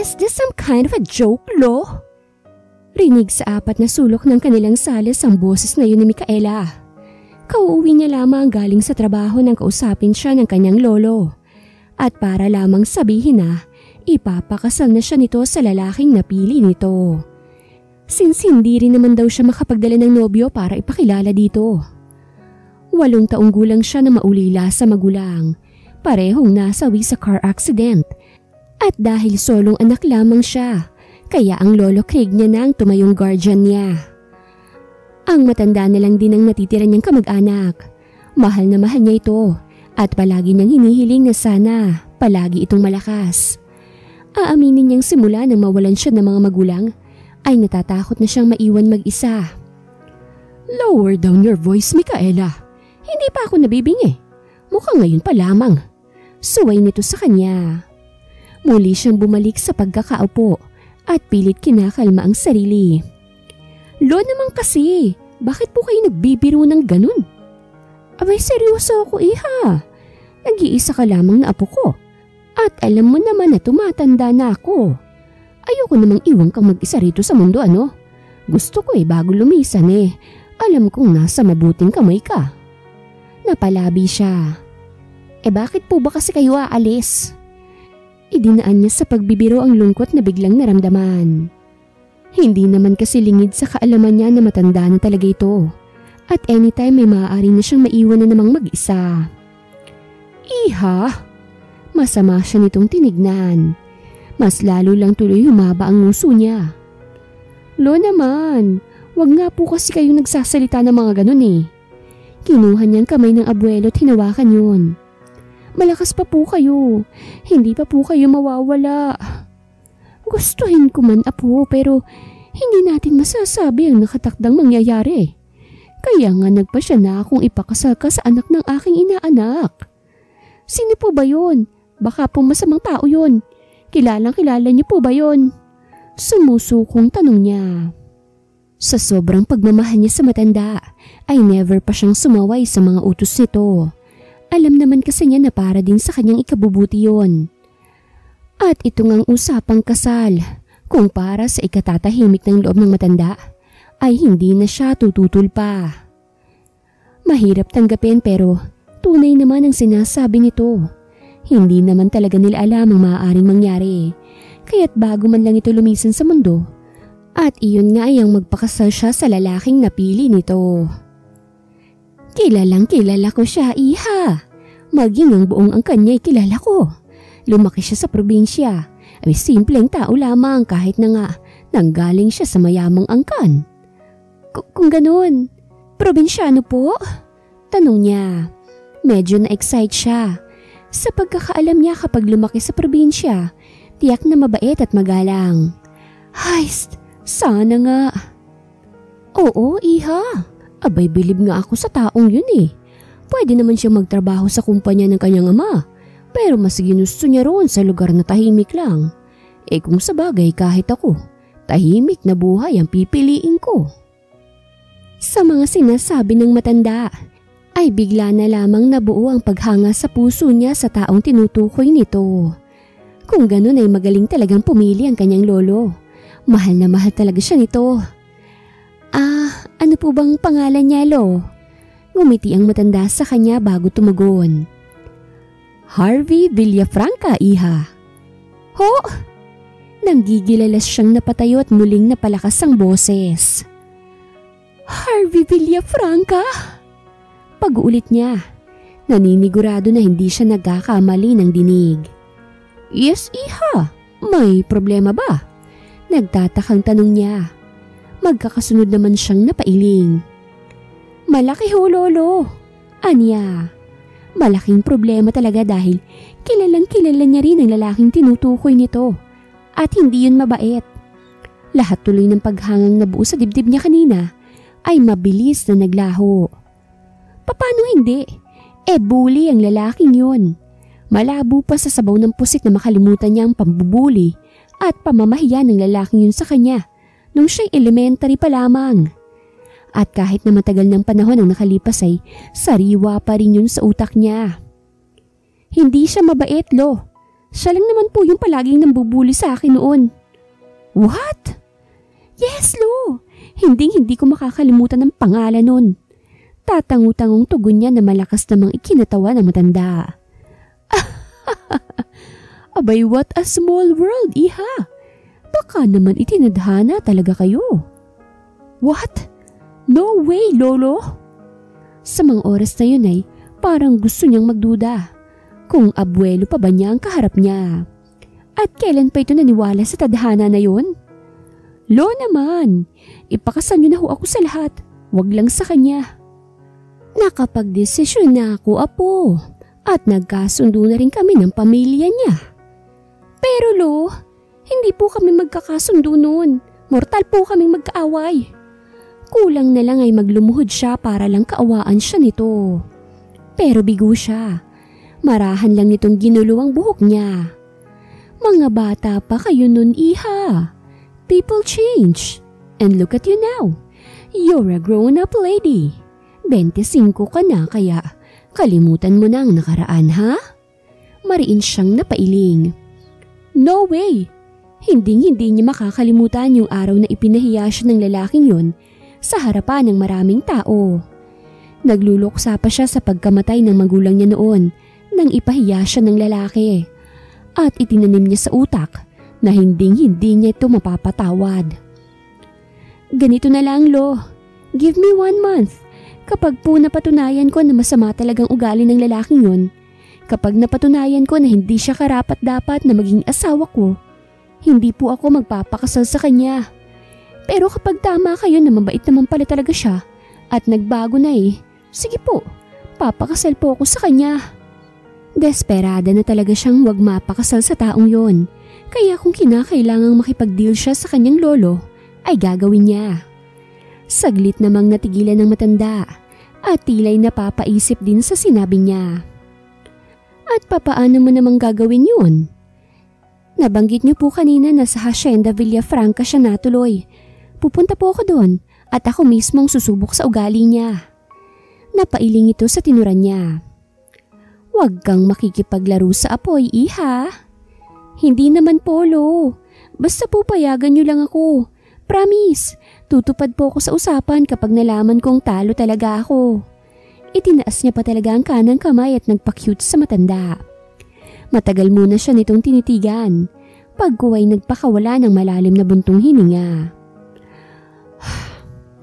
Is this some kind of a joke, Lo? Rinig sa apat na sulok ng kanilang salas ang boses na yun ni Micaela. Kauuwi niya lamang galing sa trabaho nang kausapin siya ng kanyang lolo. At para lamang sabihin na ipapakasal na siya nito sa lalaking napili nito. Since hindi rin naman daw siya makapagdala ng nobyo para ipakilala dito. 8 taong gulang siya na maulila sa magulang. Parehong nasawi sa car accident. At dahil solong anak lamang siya, kaya ang lolo Craig niya na ang tumayong guardian niya. Ang matanda na lang din ang natitira niyang kamag-anak. Mahal na mahal niya ito at palagi niyang hinihiling na sana palagi itong malakas. Aaminin niyang simula nang mawalan siya ng mga magulang ay natatakot na siyang maiwan mag-isa. Lower down your voice, Micaela. Hindi pa ako nabibingi. Mukhang ngayon pa lamang. Suway nito sa kanya. Muli siyang bumalik sa pagkakaupo at pilit kinakalma ang sarili. Lo naman kasi, bakit po kayo nagbibiro ng ganun? Abay seryoso ako iha. Nag-iisa ka lamang na apo ko. At alam mo naman na tumatanda na ako. Ayoko namang iwan kang mag-isa rito sa mundo ano. Gusto ko bago lumisan alam kong nasa mabuting kamay ka. Napalabi siya. Bakit po ba kasi kayo aalis? Idinaan niya sa pagbibiro ang lungkot na biglang naramdaman. Hindi naman kasi lingid sa kaalaman niya na matanda na talaga ito. At anytime may maaari na siyang maiwan na namang mag-isa. Iha! Masama siya nitong tinignan. Mas lalo lang tuloy humaba ang nguso niya. Lo naman, wag nga po kasi kayong nagsasalita ng mga ganun Kinuha niyang kamay ng abuelo at hinawakan yun. Malakas pa po kayo. Hindi pa po kayo mawawala. Gustuhin ko man apo pero hindi natin masasabi ang nakatakdang mangyayari. Kaya nga nagpasya na akong ipakasal ka sa anak ng aking inaanak. Sino po ba yun? Baka po masamang tao yun. Kilalang kilala niyo po ba yun? Sumusukong tanong niya. Sa sobrang pagmamahal niya sa matanda ay never pa siyang sumaway sa mga utos nito. Alam naman kasi niya na para din sa kanyang ikabubuti yun. At ito ngang usapang kasal, kung para sa ikatatahimik ng loob ng matanda, ay hindi na siya tututol pa. Mahirap tanggapin pero tunay naman ang sinasabi nito. Hindi naman talaga nila alam ang maaaring mangyari, kaya't bago man lang ito lumisan sa mundo, at iyon nga ay ang magpakasal siya sa lalaking napili nito. Kilalang kilala ko siya, iha. Maging ang buong angkan niya ay kilala ko. Lumaki siya sa probinsya. Ay simpleng tao lamang kahit na nga nanggaling siya sa mayamang angkan. Kung ganun, probinsyano po? Tanong niya. Medyo na-excite siya. Sa pagkakaalam niya kapag lumaki sa probinsya, tiyak na mabait at magalang. Heist, sana nga. Oo, iha. Abay bilib nga ako sa taong yun Pwede naman siya magtrabaho sa kumpanya ng kanyang ama, pero mas ginusto niya roon sa lugar na tahimik lang. Kung sa bagay kahit ako, tahimik na buhay ang pipiliin ko. Sa mga sinasabi ng matanda, ay bigla na lamang nabuo ang paghanga sa puso niya sa taong tinutukoy nito. Kung ganun ay magaling talagang pumili ang kanyang lolo. Mahal na mahal talaga siya nito. Ano po bang pangalan niya, Lo? Ngumiti ang matanda sa kanya bago tumagon. Harvey Villafranca, iha. Ho! Nanggigilalas siyang napatayo at muling napalakas ang boses. Harvey Villafranca? Pag-uulit niya. Naninigurado na hindi siya nagkakamali ng dinig. Yes, iha. May problema ba? Nagtatakang tanong niya. Magkakasunod naman siyang napailing. Malaki ho, Lolo. Anya. Malaking problema talaga dahil kilalang kilala niya rin ang lalaking tinutukoy nito. At hindi yun mabait. Lahat tuloy ng paghangang nabuo sa dibdib niya kanina ay mabilis na naglaho. Paano hindi? Bully ang lalaking yun. Malabo pa sa sabaw ng pusit na makalimutan niya ang pambubuli at pamamahiya ng lalaking yun sa kanya nung siya'y elementary pa lamang. At kahit na matagal ng panahon ang nakalipas ay sariwa pa rin yun sa utak niya. Hindi siya mabait, Lo. Siya lang naman po yung palaging nambubuli sa akin noon. What? Yes, Lo. Hindi ko makakalimutan ng pangalan nun. Tatangu-tangong tugon niya na malakas namang ikinatawa ng matanda. Abay, what a small world, iha. Baka naman itinadhana talaga kayo. What? No way, Lolo. Sa mga oras na yun ay parang gusto niyang magduda kung abuelo pa ba niya ang kaharap niya. At kailan pa ito naniwala sa tadhana na yun? Lo naman, ipakasal niyo na ho ako sa lahat, wag lang sa kanya. Nakapagdesisyon na ako, Apo, at nagkasundo na rin kami ng pamilya niya. Pero Lo, hindi po kami magkakasundo noon. Mortal po kaming magkaaway. Kulang na lang ay maglumuhod siya para lang kaawaan siya nito. Pero bigo siya. Marahan lang nitong ginulo ang buhok niya. Mga bata pa kayo nun, iha. People change. And look at you now. You're a grown-up lady. 25 ka na kaya kalimutan mo na ang nakaraan, ha? Mariin siyang napailing. No way! Hindi niya makakalimutan yung araw na ipinahiya siya ng lalaking yun sa harapan ng maraming tao. Nagluluksa pa siya sa pagkamatay ng magulang niya noon nang ipahiya siya ng lalaki. At itinanim niya sa utak na hindi niya ito mapapatawad. Ganito na lang, Lo. Give me 1 month. Kapag po napatunayan ko na masama talagang ugali ng lalaking yun, kapag napatunayan ko na hindi siya karapat-dapat na maging asawa ko, hindi po ako magpapakasal sa kanya. Pero kapag tama kayo na mabait naman pala talaga siya at nagbago na sige po, papakasal po ako sa kanya. Desperada na talaga siyang wag mapakasal sa taong yon. Kaya kung kinakailangang makipag-deal siya sa kanyang lolo, ay gagawin niya. Saglit namang natigilan ng matanda at tila'y napapaisip din sa sinabi niya. At papaano mo namang gagawin yun? Nabanggit niyo po kanina na sa Hacienda Villafranca siya natuloy. Pupunta po ako doon at ako mismong susubok sa ugali niya. Napailing ito sa tinuran niya. Huwag kang makikipaglaro sa apoy, iha. Hindi naman po, Lo. Basta po payagan niyo lang ako. Promise, tutupad po ako sa usapan kapag nalaman kong talo talaga ako. Itinaas niya pa talaga ang kanang kamay at nagpa-cute sa matanda. Matagal muna siya nitong tinitigan. Pagkuway nagpakawala ng malalim na buntong hininga.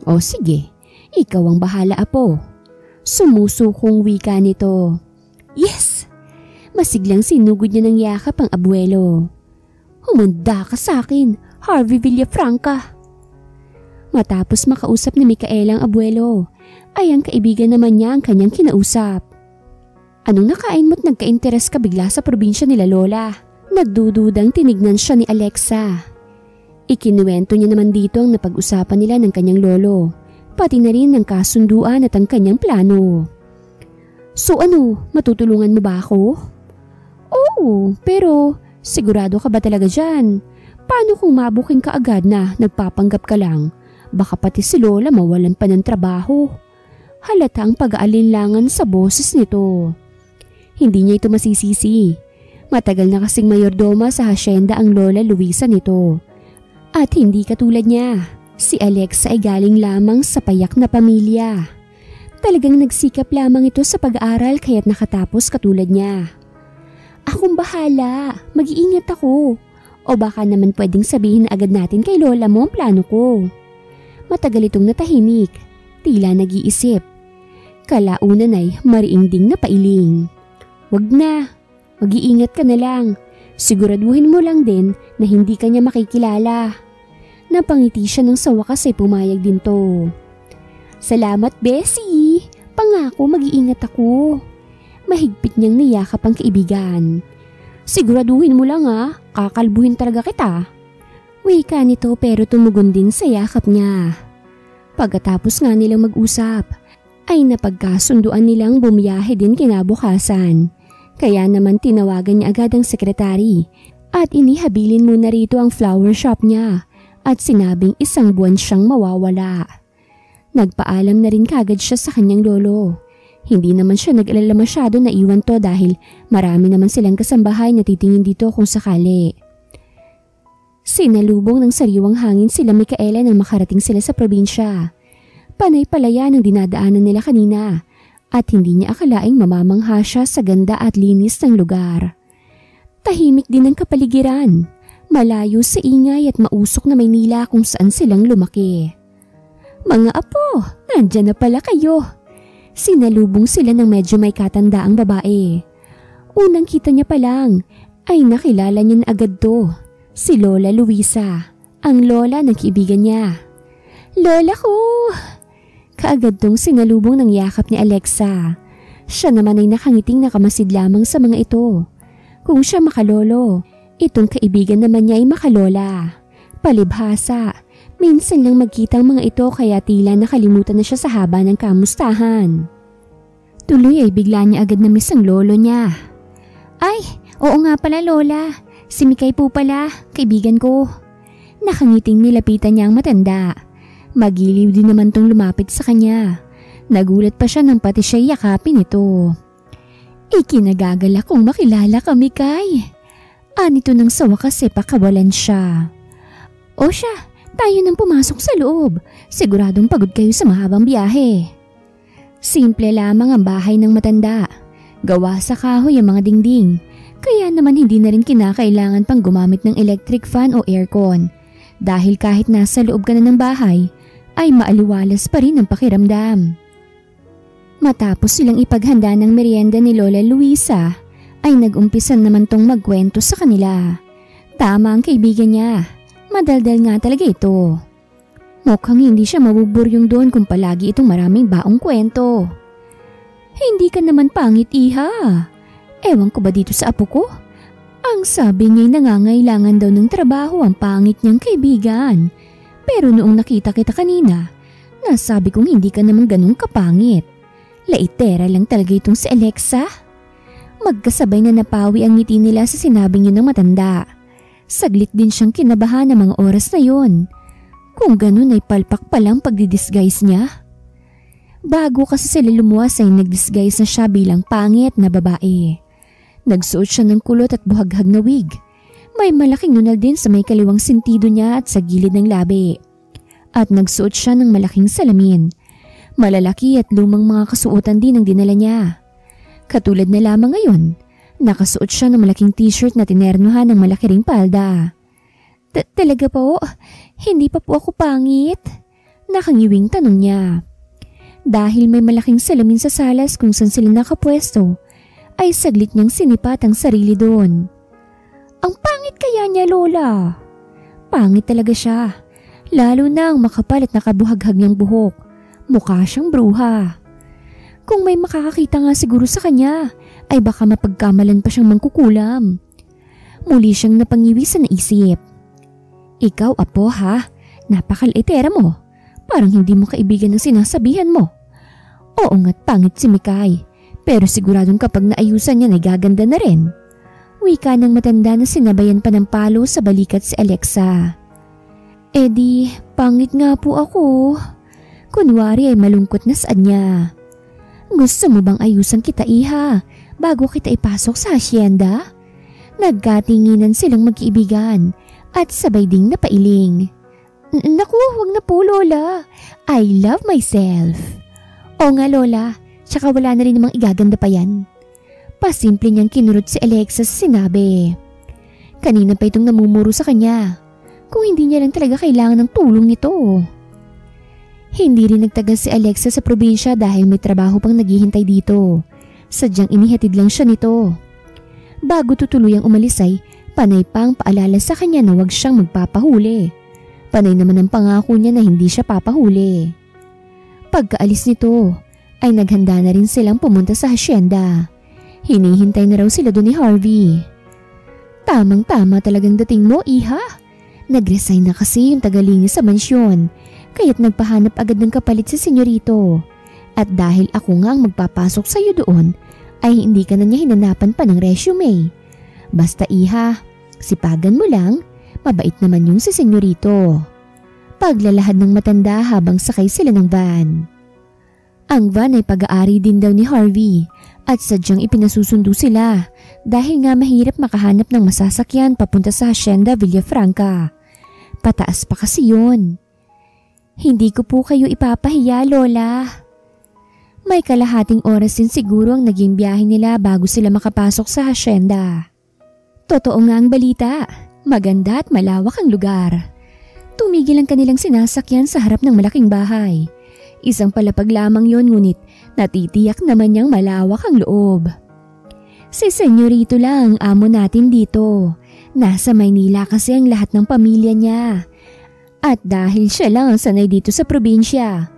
O sige, ikaw ang bahala, Apo. Sumusukong wika nito. Yes! Masiglang sinugod niya ng yakap ang abuelo. Humanda ka sa akin, Harvey Villafranca. Matapos makausap ni Micaela ang abuelo, ay ang kaibigan naman niya ang kanyang kinausap. Anong nakain mo't nagka-interes ka bigla sa probinsya nila Lola? Nagdududang tinignan siya ni Alexa. Ikinuwento niya naman dito ang napag-usapan nila ng kanyang lolo, pati na rin ang kasunduan at ang kanyang plano. So ano, matutulungan mo ba ako? Oo, pero sigurado ka ba talaga dyan? Paano kung mabuking ka agad na nagpapanggap ka lang? Baka pati si Lola mawalan pa ng trabaho. Halata ang pag-aalinlangan sa boses nito. Hindi niya ito masisisi. Matagal na kasing mayordoma sa hacienda ang Lola Luisa nito. At hindi katulad niya, si Alexa ay galing lamang sa payak na pamilya. Talagang nagsikap lamang ito sa pag-aaral kaya't nakatapos katulad niya. Akong bahala, mag-iingat ako. O baka naman pwedeng sabihin na agad natin kay Lola mo ang plano ko. Matagal itong natahimik, tila nag-iisip. Kalaunan ay mariinding napailing. Wag na, mag-iingat ka na lang. Siguraduhin mo lang din na hindi ka niya makikilala. Napangiti siya nang sa wakas ay pumayag din to. Salamat, Bessie. Pangako mag-iingat ako. Mahigpit niyang niyakap ang kaibigan. Siguraduhin mo lang kakalbuhin talaga kita. Wika nito pero tumugon din sa yakap niya. Pagkatapos nga nilang mag-usap, ay napagkasunduan nilang bumiyahe din kinabukasan. Kaya naman tinawagan niya agad ang sekretary at inihabilin muna rito ang flower shop niya at sinabing 1 buwan siyang mawawala. Nagpaalam na rin kagad siya sa kanyang lolo. Hindi naman siya nag-alala masyado na iwan to dahil marami naman silang kasambahay na titingin dito kung sakali. Sinalubong ng sariwang hangin sila Micaela nang makarating sila sa probinsya. Panay palaya ng dinadaanan nila kanina at hindi niya akalaing mamamangha siya sa ganda at linis ng lugar. Tahimik din ang kapaligiran, malayo sa ingay at mausok na Maynila kung saan silang lumaki. "Mga apo, nandyan na pala kayo." Sinalubong sila ng medyo may katandaang babae. Unang kita niya pa lang ay nakilala niya na agad to, si Lola Luisa, ang lola ng kaibigan niya. "Lola ko!" Kaagad tong sinalubong ng yakap ni Alexa. Siya naman ay nakangiting nakamasid lamang sa mga ito. Kung siya makalolo, itong kaibigan naman niya ay makalola. Palibhasa, minsan lang magkita ang mga ito kaya tila nakalimutan na siya sa haba ng kamustahan. Tuloy ay bigla niya agad na-miss ang lolo niya. "Ay, oo nga pala lola, si Mikay po pala, kaibigan ko." Nakangiting nilapitan niya ang matanda. Magiliw din naman tong lumapit sa kanya. Nagulat pa siya nang pati siya yakapin ito. "Ikinagagalak kong makilala ka, Mikay." Anito nang sa wakas pakawalan siya. "O siya, tayo nang pumasok sa loob. Siguradong pagod kayo sa mahabang biyahe." Simple lamang ang bahay ng matanda. Gawa sa kahoy ang mga dingding. Kaya naman hindi na rin kinakailangan pang gumamit ng electric fan o aircon. Dahil kahit nasa loob ka na ng bahay, ay maaliwalas pa rin ang pakiramdam. Matapos silang ipaghanda ng merienda ni Lola Luisa, ay nag-umpisan naman tong magkwento sa kanila. Tama ang kaibigan niya. Madaldal nga talaga ito. Mukhang hindi siya mabuburyong doon kung palagi itong maraming baong kwento. "Hindi ka naman pangit, iha. Ewan ko ba dito sa apo ko? Ang sabi niya'y nangangailangan daw ng trabaho ang pangit niyang kaibigan. Pero noong nakita kita kanina, nasabi kong hindi ka naman ganun kapangit. Laitera lang talaga itong si Alexa." Magkasabay na napawi ang ngiti nila sa sinabing yun ng matanda. Saglit din siyang kinabahan ng mga oras na yun. Kung ganun ay palpak palang pagdidisguise niya. Bago kasi sila lumuwas ay nagdisguise na siya bilang pangit na babae. Nagsuot siya ng kulot at buhaghag na wig. May malaking nunal din sa may kaliwang sentido niya at sa gilid ng labi. At nagsuot siya ng malaking salamin. Malalaki at lumang mga kasuotan din ang dinala niya. Katulad na lamang ngayon, nakasuot siya ng malaking t-shirt na tinernuhan ng malaki ring palda. Talaga po? Hindi pa po ako pangit?" Nakangiwing tanong niya. Dahil may malaking salamin sa salas kung saan sila nakapwesto, ay saglit niyang sinipat ang sarili doon. "Ang pangit kaya niya, Lola?" Pangit talaga siya, lalo na ang makapal at nakabuhaghag niyang buhok. Mukha siyang bruha. Kung may makakakita nga siguro sa kanya, ay baka mapagkamalan pa siyang mangkukulam. Muli siyang napangiwi sa naisip. "Ikaw, apo ha? Napakalitera mo. Parang hindi mo kaibigan ang sinasabihan mo." "Oo nga't pangit si Mikay, pero siguradong kapag naayusan niya ay gaganda na rin." Wika ng matanda na sinabayan pa ng palo sa balikat si Alexa. "Di, pangit nga po ako." Kunwari ay malungkot na saad niya. "Gusto mo bang ayusan kita, iha, bago kita ipasok sa hasyenda?" Nagkatinginan silang magkaibigan at sabay ding napailing. "Naku, wag na po, Lola. I love myself." "O nga, Lola, tsaka wala na rin namang igaganda pa yan." Pasimple niyang kinurot si Alexa sa sinabi. Kanina pa itong namumuro sa kanya. Kung hindi niya lang talaga kailangan ng tulong nito. Hindi rin nagtagal si Alexa sa probinsya dahil may trabaho pang naghihintay dito. Sadyang inihatid lang siya nito. Bago tutuluyang umalis ay panay pang paalala sa kanya na huwag siyang magpapahuli. Panay naman ang pangako niya na hindi siya papahuli. Pagkaalis nito ay naghanda na rin silang pumunta sa hasyenda. Hinihintay na raw sila doon ni Harvey. "Tamang-tama talagang dating mo, iha. Nag-resign na kasi yung tagalinis sa mansyon. Kaya't nagpahanap agad ng kapalit si senyorito. At dahil ako nga ang magpapasok sa iyo doon, ay hindi ka na niya hinanapan pa ng resume. Basta iha, sipagan mo lang, mabait naman yung si senyorito." Paglalahad ng matanda habang sakay sila ng van. Ang van ay pag-aari din daw ni Harvey at sadyang ipinasusundo sila dahil nga mahirap makahanap ng masasakyan papunta sa Hacienda Villafranca. Pataas pa kasi yun. Hindi ko po kayo ipapahiya, Lola. May kalahating oras din siguro ang naging biyahe nila bago sila makapasok sa hacienda. Totoo nga ang balita, maganda at malawak ang lugar. Tumigil ang kanilang sinasakyan sa harap ng malaking bahay. Isang palapag lamang yon ngunit natitiyak naman niyang malawak ang loob. Si Senyorito lang ang amo natin dito. Nasa Maynila kasi ang lahat ng pamilya niya. At dahil siya lang ang sanay dito sa probinsya,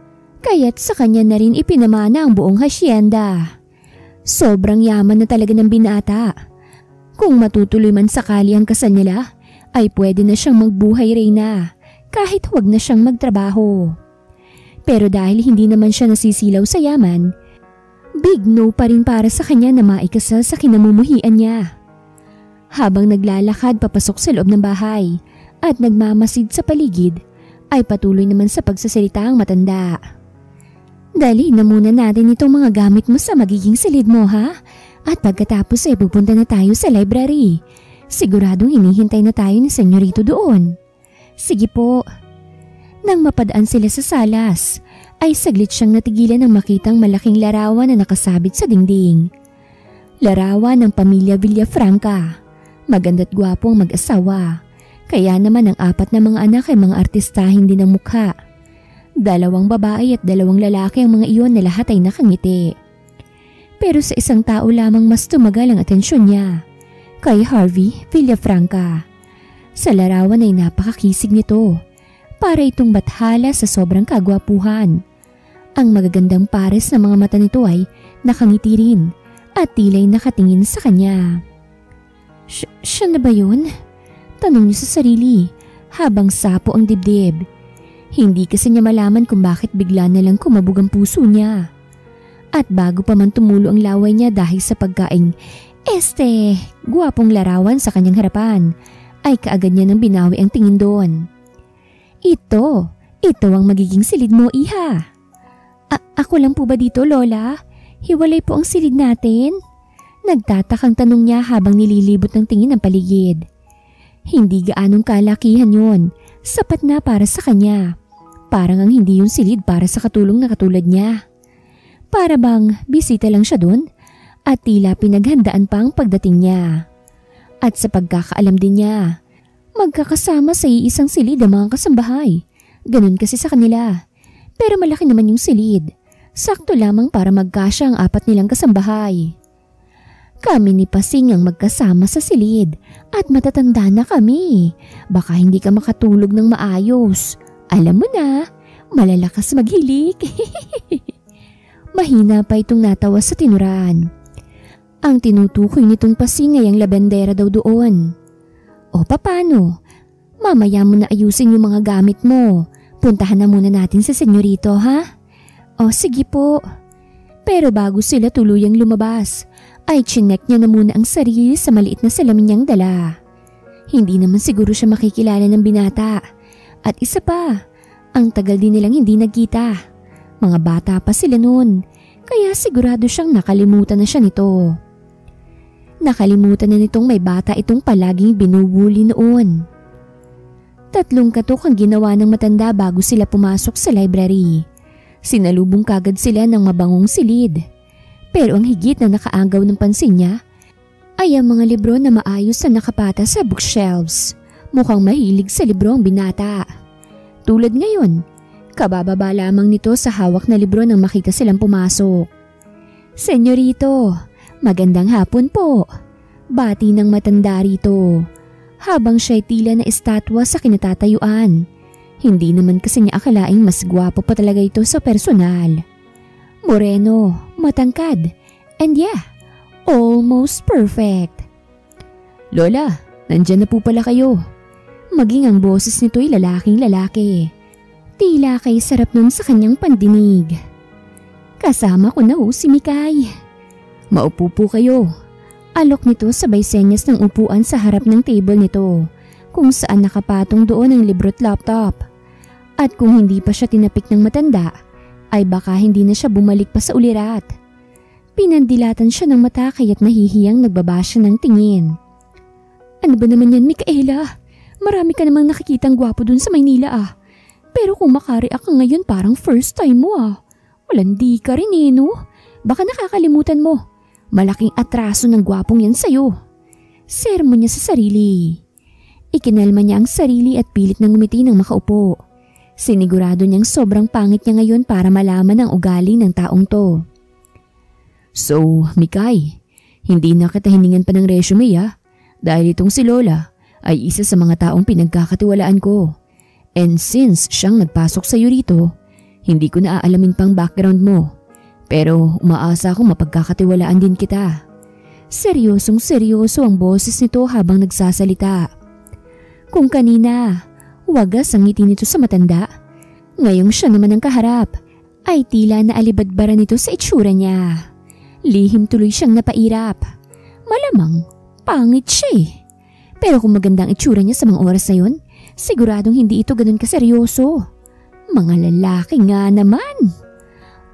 kaya't sa kanya na rin ipinamana ang buong hacienda. Sobrang yaman na talaga ng binata. Kung matutuloy man sakali ang kasal nila, ay pwede na siyang magbuhay reyna kahit huwag na siyang magtrabaho. Pero dahil hindi naman siya nasisilaw sa yaman, big no pa rin para sa kanya na maikasal sa kinamumuhian niya. Habang naglalakad papasok sa loob ng bahay at nagmamasid sa paligid, ay patuloy naman sa pagsasalita ang matanda. Dali na muna natin itong mga gamit mo sa magiging silid mo, ha? At pagkatapos ay pupunta na tayo sa library. Siguradong hinihintay na tayo ni Senyorito doon. Sige po. Nang mapadaan sila sa salas, ay saglit siyang natigilan nang makitang malaking larawan na nakasabit sa dingding. Larawan ng pamilya Villafranca. Maganda't gwapo ang mag-asawa. Kaya naman ang 4 na mga anak ay mga artistahin din ang mukha. 2 babae at 2 lalaki ang mga iyon na lahat ay nakangiti. Pero sa isang tao lamang mas tumagal ang atensyon niya, kay Harvey Villafranca. Sa larawan ay napakakisig nito. Para itong bathala sa sobrang kagwapuhan. Ang magagandang pares ng mga mata nito ay nakangiti rin at tila'y nakatingin sa kanya. Siya na ba yun? Tanong niya sa sarili habang sapo ang dibdib. Hindi kasi niya malaman kung bakit bigla na lang kumabog ang puso niya. At bago pa man tumulo ang laway niya dahil sa pagkaing gwapong larawan sa kanyang harapan, ay kaagad niya nang binawi ang tingin doon. Ito ang magiging silid mo, iha. Ako lang po ba dito, Lola? Hiwalay po ang silid natin? Nagtatakang tanong niya habang nililibot ng tingin ang paligid. Hindi gaanong kalakihan yon, sapat na para sa kanya. Parang ang hindi yung silid para sa katulong na katulad niya. Para bang bisita lang siya doon at tila pinaghandaan pa ang pagdating niya. At sa pagkakaalam din niya, magkakasama sa iisang silid ang mga kasambahay. Ganun kasi sa kanila. Pero malaki naman yung silid. Sakto lamang para magkasya ang 4 nilang kasambahay. Kami ni Pasing ang magkasama sa silid at matatanda na kami. Baka hindi ka makatulog ng maayos. Alam mo na, malalakas maghilik. Mahina pa itong natawa sa tinuran. Ang tinutukoy nitong Pasing ay ang labendera daw doon. O paano? Mamaya mo na ayusin yung mga gamit mo. Puntahan na muna natin sa Senyorito, ha? O sige po. Pero bago sila tuluyang lumabas, ay chinek niya na muna ang sarili sa maliit na salamin niyang dala. Hindi naman siguro siya makikilala ng binata. At isa pa, ang tagal din nilang hindi nagkita. Mga bata pa sila noon, kaya sigurado siyang nakalimutan na siya nito. Nakalimutan na nitong may bata itong palaging binubuli noon. 3 katok ang ginawa ng matanda bago sila pumasok sa library. Sinalubong kagad sila ng mabangong silid. Pero ang higit na nakaagaw ng pansin niya ay ang mga libro na maayos na nakapata sa bookshelves. Mukhang mahilig sa libro ang binata. Tulad ngayon, kabababa lamang nito sa hawak na libro nang makita silang pumasok. Senyorito, magandang hapon po. Bati ng matanda rito. Habang siya'y tila na estatwa sa kinatatayuan. Hindi naman kasi niya akalaing mas gwapo pa talaga ito sa personal. Moreno, matangkad, and almost perfect. Lola, nandyan na po pala kayo. Maging ang boses nito'y lalaking lalaki. Tila kay sarap nun sa kanyang pandinig. Kasama ko na si Mikay. Maupo po kayo. Alok nito sabay senyas ng upuan sa harap ng table nito, kung saan nakapatong doon ang libro't laptop. At kung hindi pa siya tinapik ng matanda, ay baka hindi na siya bumalik pa sa ulirat. Pinandilatan siya ng mata kaya't nahihiyang nagbaba siya ng tingin. Ano ba naman yan, Micaela? Marami ka namang nakikitang gwapo dun sa Maynila Pero kung makareact ka ngayon parang first time mo Walandi ka rin no? Baka nakakalimutan mo. Malaking atraso ng gwapong yan sa'yo. Sermon niya sa sarili. Ikinalma niya ang sarili at pilit nang ngumiti ng makaupo. Sinigurado niyang sobrang pangit niya ngayon para malaman ang ugali ng taong to. So, Mikay, hindi na kita hiningan pa ng resume dahil itong si Lola ay isa sa mga taong pinagkakatiwalaan ko. And since siyang nagpasok sa'yo rito, hindi ko na aalamin pang background mo. Pero umaasa akong mapagkakatiwalaan din kita. Seryosong seryoso ang boses nito habang nagsasalita. Kung kanina, wagas ang ngiti nito sa matanda. Ngayong siya naman ang kaharap, ay tila na alibadbara nito sa itsura niya. Lihim tuloy siyang napairap. Malamang, pangit siya Pero kung magandang itsura niya sa mga oras na yun, siguradong hindi ito ganun kaseryoso. Mga lalaki nga naman.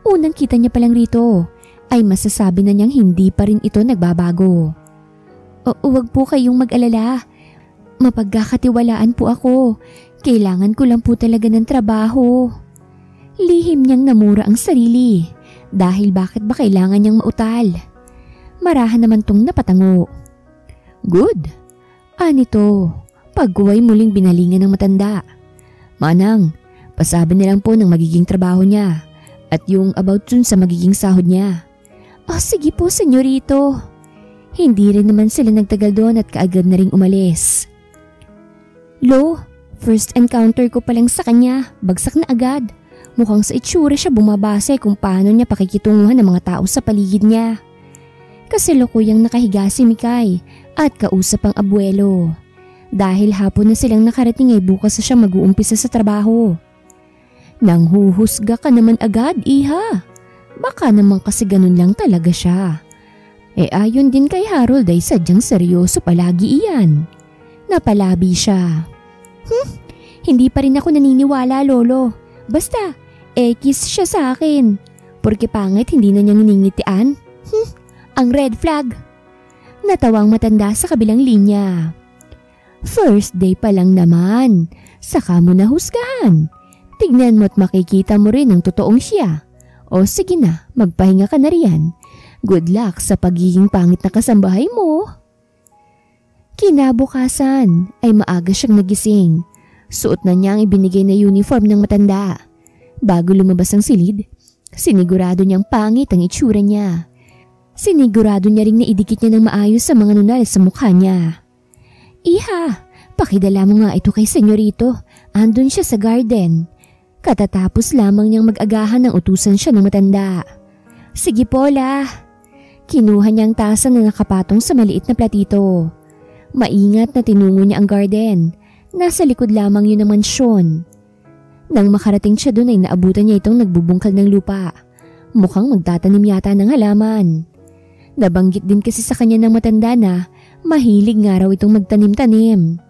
Unang kita niya palang rito, ay masasabi na niyang hindi pa rin ito nagbabago. Huwag po kayong mag-alala. Mapagkakatiwalaan po ako. Kailangan ko lang po talaga ng trabaho. Lihim niyang namura ang sarili dahil bakit ba kailangan niyang mautal. Marahan naman tong napatango. Good. Anito, pagguway muling binalingan ng matanda. Manang, pasabi na lang po ng magiging trabaho niya at yung about dun sa magiging sahod niya. Sige po, senyorito. Hindi rin naman sila nagtagal doon at kaagad na ring umalis. Lo, first encounter ko palang sa kanya, bagsak na agad. Mukhang sa itsura siya bumabase kung paano niya pakikitunguhan ng mga tao sa paligid niya. Kasalukuyang nakahiga si Mikay at kausap ang abuelo. Dahil hapon na silang nakarating ay bukas na siya mag-uumpisa sa trabaho. Nanghuhusga ka naman agad, iha. Baka naman kasi ganun lang talaga siya. Ayon din kay Harold ay sadyang seryoso palagi iyan. Napalabi siya. Hindi pa rin ako naniniwala, Lolo. Basta, kiss siya sa akin. Porke pangit hindi na niyang ningitian. Ang red flag. Natawang matanda sa kabilang linya. First day pa lang naman. Saka mo nahusgahan. Tignan mo at makikita mo rin ang totoong siya. O sige na, magpahinga ka na riyan. Good luck sa pagiging pangit na kasambahay mo. Kinabukasan ay maaga siyang nagising. Suot na niya ang ibinigay na uniform ng matanda. Bago lumabas ang silid, sinigurado niyang pangit ang itsura niya. Sinigurado niya ring naidikit niya ng maayos sa mga nunal sa mukha niya. Iha, pakidala mo nga ito kay senyorito. Andun siya sa garden. Katatapos lamang niyang mag-agahan ng utusan siya ng matanda. Sige po, La. Kinuha niyang tasa na nakapatong sa maliit na platito. Maingat na tinungo niya ang garden. Nasa likod lamang yun ng mansyon. Nang makarating siya doon ay naabutan niya itong nagbubungkal ng lupa. Mukhang magtatanim yata ng halaman. Nabanggit din kasi sa kanya ng matanda na mahilig nga raw itong magtanim-tanim.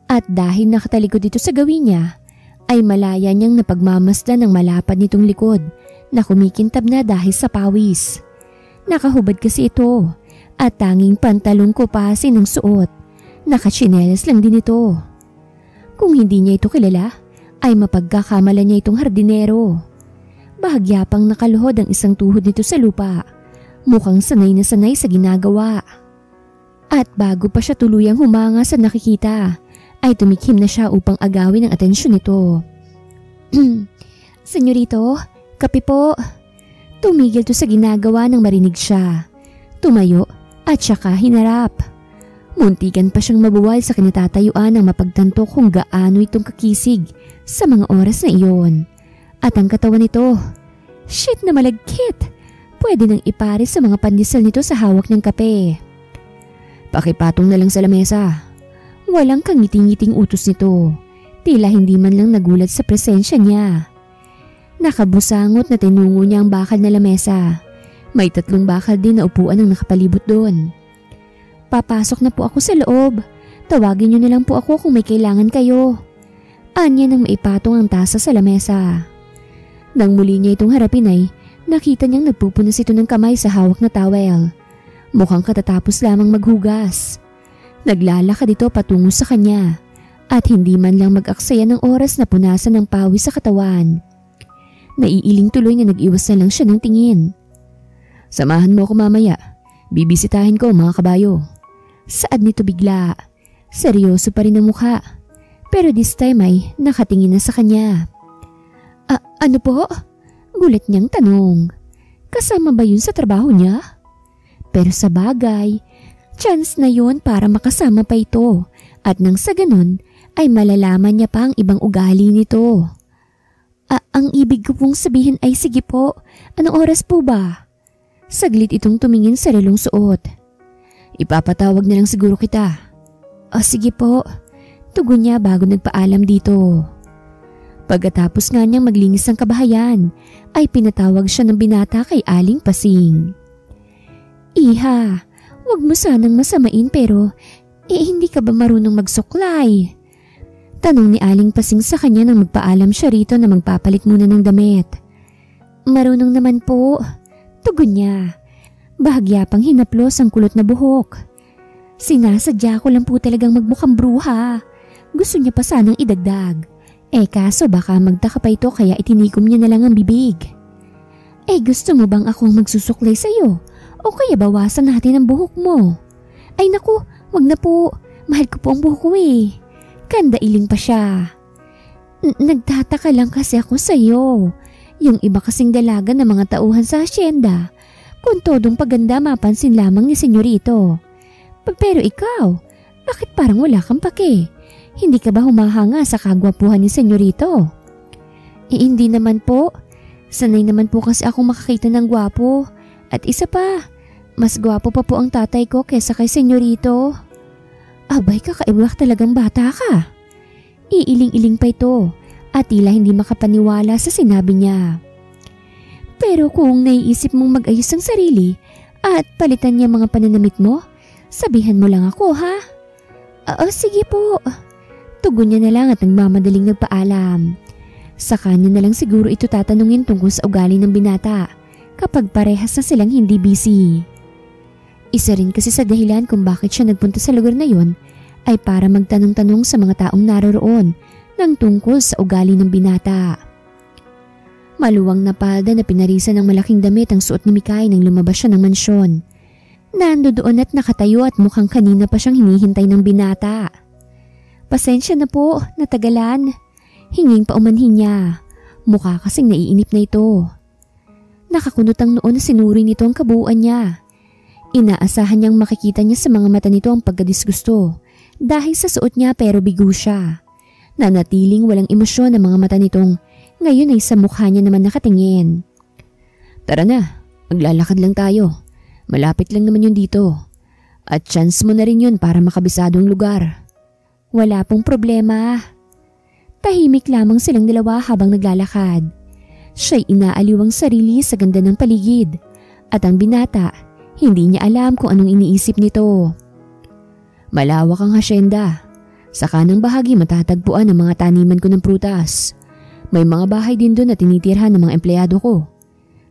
At dahil nakatalikod ito sa gawin niya, ay malaya niyang napagmamasdan ng malapad nitong likod na kumikintab na dahil sa pawis. Nakahubad kasi ito at tanging pantalong kupasin ang suot. Nakatsinelas lang din ito. Kung hindi niya ito kilala, ay mapagkakamala niya itong hardinero. Bahagya pang nakaluhod ang isang tuhod nito sa lupa. Mukhang sanay na sanay sa ginagawa. At bago pa siya tuluyang humanga sa nakikita, ay tumikhim na siya upang agawin ang atensyon nito. Senyorito, kape po. Tumigil to sa ginagawa nang marinig siya. Tumayo at saka hinarap. Muntikan pa siyang mabuwal sa kinatatayuan ng mapagtanto kung gaano itong kakisig sa mga oras na iyon. At ang katawan nito, shit na malagkit. Pwede nang ipares sa mga pandesal nito sa hawak ng kape. Pakipatong na lang sa lamesa. Walang kangiting-ngiting utos nito. Tila hindi man lang nagulat sa presensya niya. Nakabusangot na tinungo niya ang bakal na lamesa. May 3 bakal din na upuan ang nakapalibot doon. Papasok na po ako sa loob. Tawagin niyo na lang po ako kung may kailangan kayo. Anya nang maipatong ang tasa sa lamesa. Nang muli niya itong harapin ay nakita niyang nagpupunas ito ng kamay sa hawak na towel. Mukhang katatapos lamang maghugas. Naglalakad ito patungo sa kanya at hindi man lang mag-aksaya ng oras na punasan ng pawis sa katawan. Naiiling tuloy na nag-iwas na lang siya ng tingin. Samahan mo ako mamaya. Bibisitahin ko mga kabayo. Saad nito bigla. Seryoso pa rin ang mukha. Pero this time ay nakatingin na sa kanya. Ano po? Gulat niyang tanong. Kasama ba yun sa trabaho niya? Pero sa bagay, chance na yun para makasama pa ito. At nang sa ganun ay malalaman niya pa ang ibang ugali nito. Ang ibig ko pong sabihin ay sige po. Anong oras po ba? Saglit itong tumingin sa relong suot. Ipapatawag na lang siguro kita. Sige po. Tugon niya bago nagpaalam dito. Pagkatapos nga niyang maglinis ng kabahayan, ay pinatawag siya ng binata kay Aling Pasing. Iha, wag mo sanang masamain pero hindi ka ba marunong magsuklay? Tanong ni Aling Pasing sa kanya nang magpaalam siya rito na magpapalit muna ng damit. Marunong naman po, tugon niya. Bahagya pang hinaplos ang kulot na buhok. Sinasadya ko lang po talagang magmukhang bruha. Gusto niya pa sanang idagdag. Kaso baka magtaka pa ito kaya itinikom niya na lang ang bibig. Gusto mo bang akong magsusuklay sa'yo? O kaya bawasan natin ang buhok mo? Ay naku, wag na po. Mahal ko po ang buhok ko eh. Kandailing pa siya. Nagtataka lang kasi ako sa'yo. Yung iba kasing dalaga na mga tauhan sa asyenda. Kung todong paganda mapansin lamang ni senyorito. Pero ikaw, bakit parang wala kang pake? Hindi ka ba humahanga sa kagwapuhan ni senyorito? Hindi naman po. Sanay naman po kasi akong makakita ng gwapo. At isa pa, mas gwapo pa po ang tatay ko kesa kay senyorito. Abay, kakaiwak talagang bata ka. Iiling-iling pa ito at tila hindi makapaniwala sa sinabi niya. Pero kung naiisip mong mag-ayos ang sarili at palitan niya mga pananamit mo, sabihan mo lang ako ha? Sige po. Tugon niya na lang at nagmamadaling nagpaalam. Sa kanya na lang siguro ito tatanungin tungkol sa ugali ng binata kapag parehas na silang hindi busy. Isa rin kasi sa dahilan kung bakit siya nagpunta sa lugar na yon ay para magtanong-tanong sa mga taong naroroon ng tungkol sa ugali ng binata. Maluwang na palda na pinarisan ng malaking damit ang suot ni Mikay nang lumabas siya ng mansyon. Nando doon at nakatayo at mukhang kanina pa siyang hinihintay ng binata. Pasensya na po, natagalan. Hinging paumanhin niya. Mukha kasing naiinip na ito. Nakakunot ang noon na sinuri nito ang kabuuan niya. Inaasahan niyang makikita niya sa mga mata nito ang pagkadisgusto dahil sa suot niya pero bigo siya. Nanatiling walang emosyon ang mga mata nitong ngayon ay sa mukha niya naman nakatingin. Tara na, maglalakad lang tayo. Malapit lang naman yun dito. At chance mo na rin yun para makabisadong lugar. Wala pong problema. Tahimik lamang silang dalawa habang naglalakad. Siya'y inaaliw ang sarili sa ganda ng paligid. At ang binata, hindi niya alam kung anong iniisip nito. Malawak ang hasyenda. Sa kanang bahagi matatagpuan ang mga taniman ko ng prutas. May mga bahay din doon na tinitirhan ng mga empleyado ko.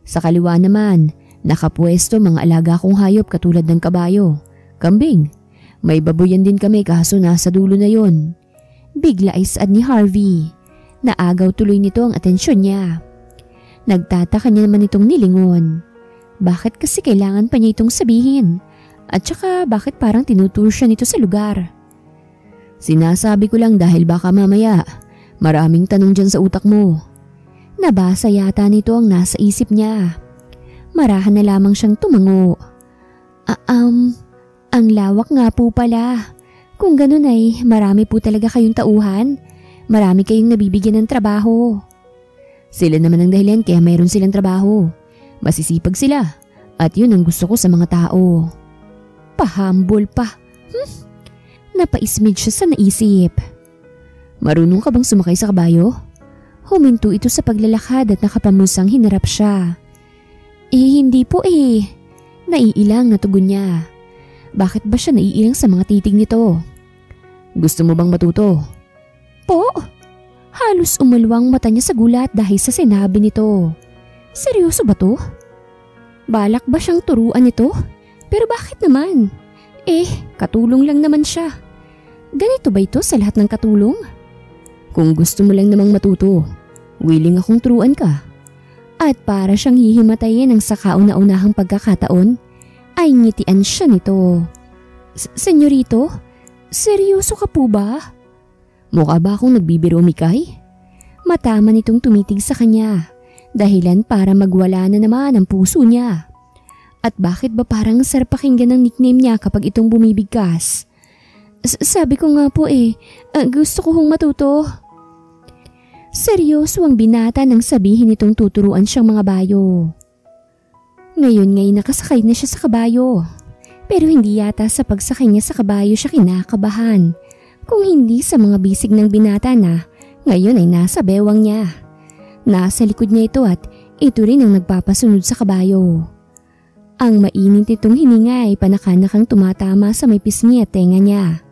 Sa kaliwa naman, nakapwesto mga alaga kong hayop katulad ng kabayo, kambing. May babuyan din kami kaso nasa dulo na yon. Bigla ay saad ni Harvey. Naagaw tuloy nito ang atensyon niya. Nagtataka niya naman itong nilingon. Bakit kasi kailangan pa niya itong sabihin? At saka bakit parang tinuturo siya nito sa lugar? Sinasabi ko lang dahil baka mamaya maraming tanong dyan sa utak mo. Nabasa yata nito ang nasa isip niya. Marahan na lamang siyang tumango. Ang lawak nga po pala. Kung ganun ay marami po talaga kayong tauhan. Marami kayong nabibigyan ng trabaho. Sila naman ang dahilan kaya mayroon silang trabaho. Masisipag sila at yun ang gusto ko sa mga tao. Pahambol pa. Napaismid siya sa naisip. Marunong ka bang sumakay sa kabayo? Huminto ito sa paglalakad at nakapamusang hinarap siya. Hindi po eh. Naiilang na tugon niya. Bakit ba siya naiilang sa mga titig nito? Gusto mo bang matuto? Po? Halos umalwang mata niya sa gulat dahil sa sinabi nito. Seryoso ba to? Balak ba siyang turuan nito? Pero bakit naman? Katulong lang naman siya. Ganito ba ito sa lahat ng katulong? Kung gusto mo lang namang matuto, willing akong turuan ka. At para siyang hihimatayin ng sa kauna-unahang pagkakataon, ay ngitian siya nito. Senyorito, seryoso ka po ba? Mukha ba akong nagbibiro, Mikay? Matama nitong tumitig sa kanya, dahilan para magwala na naman ang puso niya. At bakit ba parang sarap pakinggan ng nickname niya kapag itong bumibigkas? Sabi ko nga po gusto ko hong matuto. Seryoso ang binata nang sabihin nitong tuturuan siyang mga bayo. Ngayon nakasakay na siya sa kabayo. Pero hindi yata sa pagsakay niya sa kabayo siya kinakabahan. Kung hindi sa mga bisig ng binata na ngayon ay nasa bewang niya. Nasa likod niya ito at ito rin ang nagpapasunod sa kabayo. Ang mainit nitong hininga ay panakanakang tumatama sa may pisngi at tenga niya.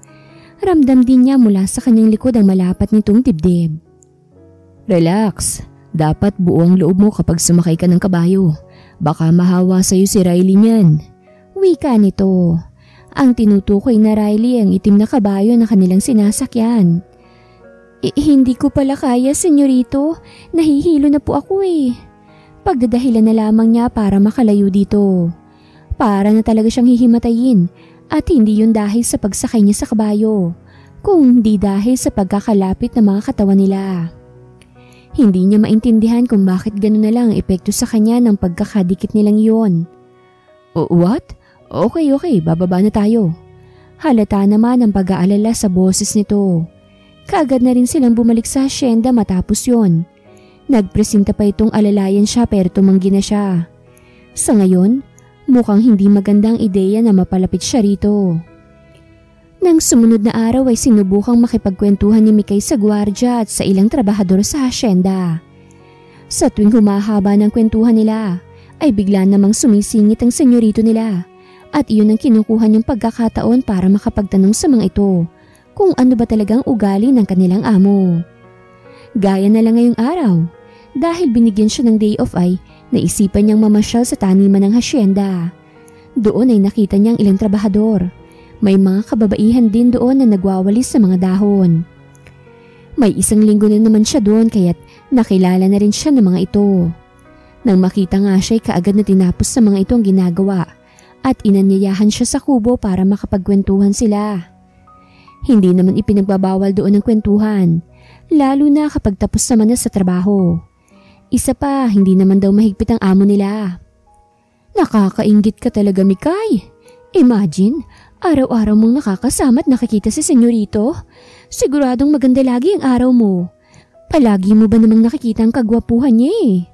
Ramdam din niya mula sa kanyang likod ang malapat nitong dibdib. Relax, dapat buo ang loob mo kapag sumakay ka ng kabayo. Baka mahawa sa'yo si Riley niyan. Wika nito. Ang tinutukoy na Riley ang itim na kabayo na kanilang sinasakyan. Hindi ko pala kaya, senyorito. Nahihilo na po ako Pagdadahilan na lamang niya para makalayo dito. Para na talaga siyang hihimatayin at hindi yun dahil sa pagsakay niya sa kabayo, kundi dahil sa pagkakalapit ng mga katawan nila. Hindi niya maintindihan kung bakit gano'n na lang ang epekto sa kanya ng pagkakadikit nilang iyon. What? Okay, bababa na tayo. Halata naman ang pag-aalala sa boses nito. Kaagad na rin silang bumalik sa hasyenda matapos yon. Nagpresenta pa itong alalayan siya pero tumanggi na siya. Sa ngayon, mukhang hindi magandang ideya na mapalapit siya rito. Nang sumunod na araw ay sinubukang makipagkwentuhan ni Mikay sa gwardya at sa ilang trabahador sa hasyenda. Sa tuwing humahaba ng kwentuhan nila, ay bigla namang sumisingit ang senyorito nila. At iyon ang kinukuha niyang pagkakataon para makapagtanong sa mga ito kung ano ba talagang ugali ng kanilang amo. Gaya na lang ngayong araw, dahil binigyan siya ng day off ay naisipan niyang mamasyal sa taniman ng hasyenda. Doon ay nakita niyang ilang trabahador. May mga kababaihan din doon na nagwawalis sa mga dahon. May isang linggo na naman siya doon kaya't nakilala na rin siya ng mga ito. Nang makita nga siya ay kaagad na tinapos sa mga ito ang ginagawa. At inanyayahan siya sa kubo para makapagkwentuhan sila. Hindi naman ipinagbabawal doon ang kwentuhan, lalo na kapag tapos naman na sa trabaho. Isa pa, hindi naman daw mahigpit ang amo nila. Nakakainggit ka talaga, Mikay. Imagine, araw-araw mong nakakasama at nakikita si senyorito. Siguradong maganda lagi ang araw mo. Palagi mo ba namang nakikita ang kagwapuhan niya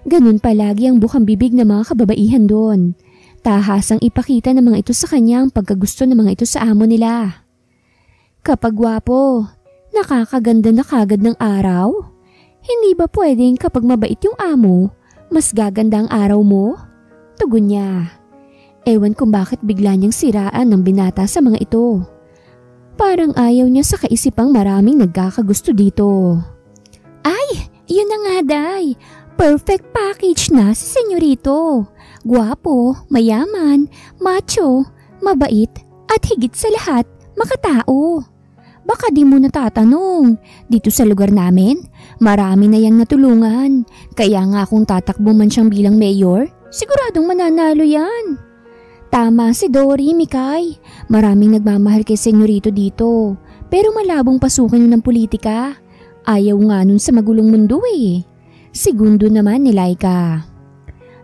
Ganun palagi ang bukang bibig ng mga kababaihan doon. Tahasang ipakita ng mga ito sa kanya ang pagkagusto ng mga ito sa amo nila. Kapag gwapo, nakakaganda na kagad ng araw? Hindi ba pwedeng kapag mabait yung amo, mas gaganda ang araw mo? Tugon niya. Ewan kung bakit bigla niyang siraan ng binata sa mga ito. Parang ayaw niya sa kaisipang maraming nagkakagusto dito. Ay, yun na nga, Day. Perfect package na si senyorito. Guwapo, mayaman, macho, mabait, at higit sa lahat, makatao. Baka di mo natatanong, dito sa lugar namin, marami na yang natulungan. Kaya nga kung tatakbo man siyang bilang mayor, siguradong mananalo yan. Tama si Dory, Mikay. Maraming nagmamahal kay senyorito dito, pero malabong pasukan yun ng politika. Ayaw nga nun sa magulong mundo Segundo naman ni Laika.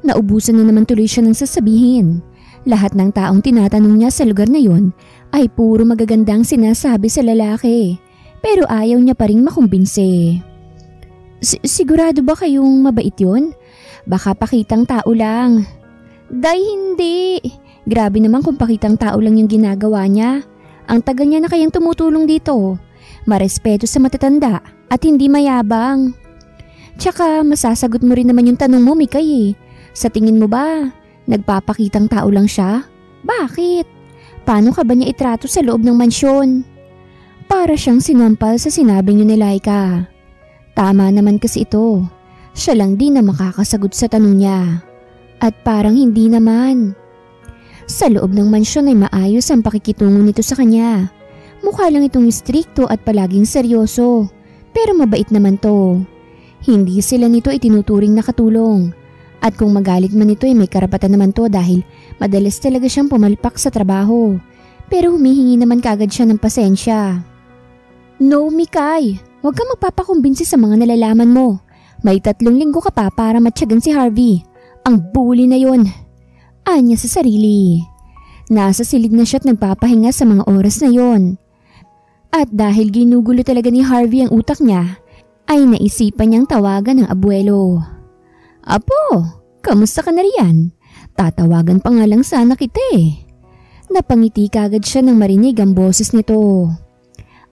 Naubusan na naman tuloy siya ng sasabihin. Lahat ng taong tinatanong niya sa lugar na yon ay puro magagandang sinasabi sa lalaki. Pero ayaw niya pa ring makumbinse. Sigurado ba kayong mabait yun? Baka pakitang tao lang. Day, hindi. Grabe naman kung pakitang tao lang yung ginagawa niya. Ang tagal niya na kayang tumutulong dito. Marespeto sa matatanda at hindi mayabang. Tsaka masasagot mo rin naman yung tanong mo, Mikay Sa tingin mo ba, nagpapakitang tao lang siya? Bakit? Paano ka ba niya itrato sa loob ng mansyon? Para siyang sinampal sa sinabi niyo ni Laika. Tama naman kasi ito. Siya lang din na makakasagot sa tanong niya. At parang hindi naman. Sa loob ng mansyon ay maayos ang pakikitungo nito sa kanya. Mukha lang itong istrikto at palaging seryoso. Pero mabait naman to. Hindi sila nito itinuturing na katulong. At kung magalit man ito ay may karapatan naman to dahil madalas talaga siyang pumalpak sa trabaho. Pero humihingi naman kaagad siya ng pasensya. No, Mikay. Huwag kang magpapakumbinsi sa mga nalalaman mo. May 3 linggo ka pa para matyagan si Harvey. Ang bully na yon. Anya sa sarili. Nasa silid na siya at nagpapahinga sa mga oras na yon. At dahil ginugulo talaga ni Harvey ang utak niya, ay naisipan niyang tawagan ng abuelo. Apo, kamusta ka na riyan? Tatawagan pa nga lang sana kita eh. Napangiti kagad siya nang marinig ang boses nito.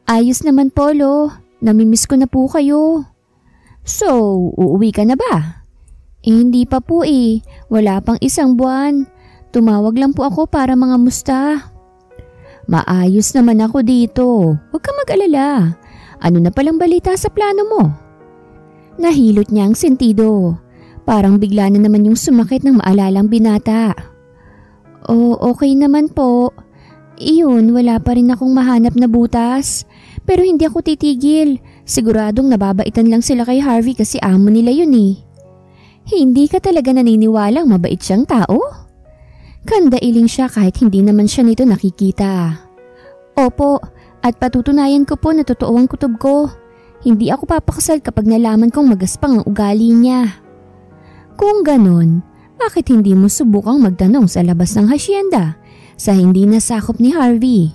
Ayos naman po, Lo. Namimiss ko na po kayo. So, uuwi ka na ba? Hindi pa po eh. Wala pang 1 buwan. Tumawag lang po ako para mangamusta. Maayos naman ako dito. Huwag ka mag-alala. Ano na palang balita sa plano mo? Nahilot niya ang sentido. Parang bigla na naman yung sumakit ng maalalang binata. Okay naman po. Iyon, wala pa rin akong mahanap na butas. Pero hindi ako titigil. Siguradong nababaitan lang sila kay Harvey kasi amo nila yun eh. Hindi ka talaga naniniwalang mabait siyang tao? Kandailing siya kahit hindi naman siya nito nakikita. Opo, at patutunayan ko po na totoo ang kutob ko. Hindi ako papakasal kapag nalaman kong magaspang ang ugali niya. Kung ganon, bakit hindi mo subukang magtanong sa labas ng hasyenda sa hindi nasakop ni Harvey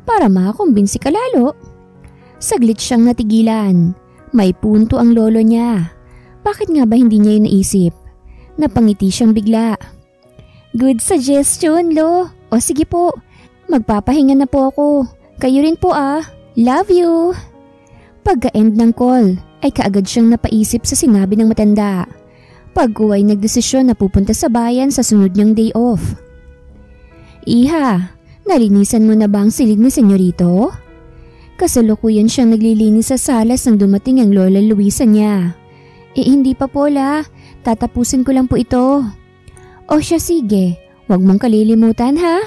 para makakumbinsi ka lalo? Saglit siyang natigilan. May punto ang lolo niya. Bakit nga ba hindi niya yun naisip? Napangiti siyang bigla. Good suggestion, Lo. O sige po, magpapahinga na po ako. Kayo rin po ah. Love you. Pagka-end ng call ay kaagad siyang napaisip sa sinabi ng matanda. Pag-uway nagdesisyon na pupunta sa bayan sa sunod niyang day off. Iha, nalinisan mo na ba ang silid ni Senyorito? Kasalukuyan siyang naglilinis sa salas nang dumating ang Lola Luisa niya. Hindi pa po la, tatapusin ko lang po ito. O siya sige, huwag mong kalilimutan ha?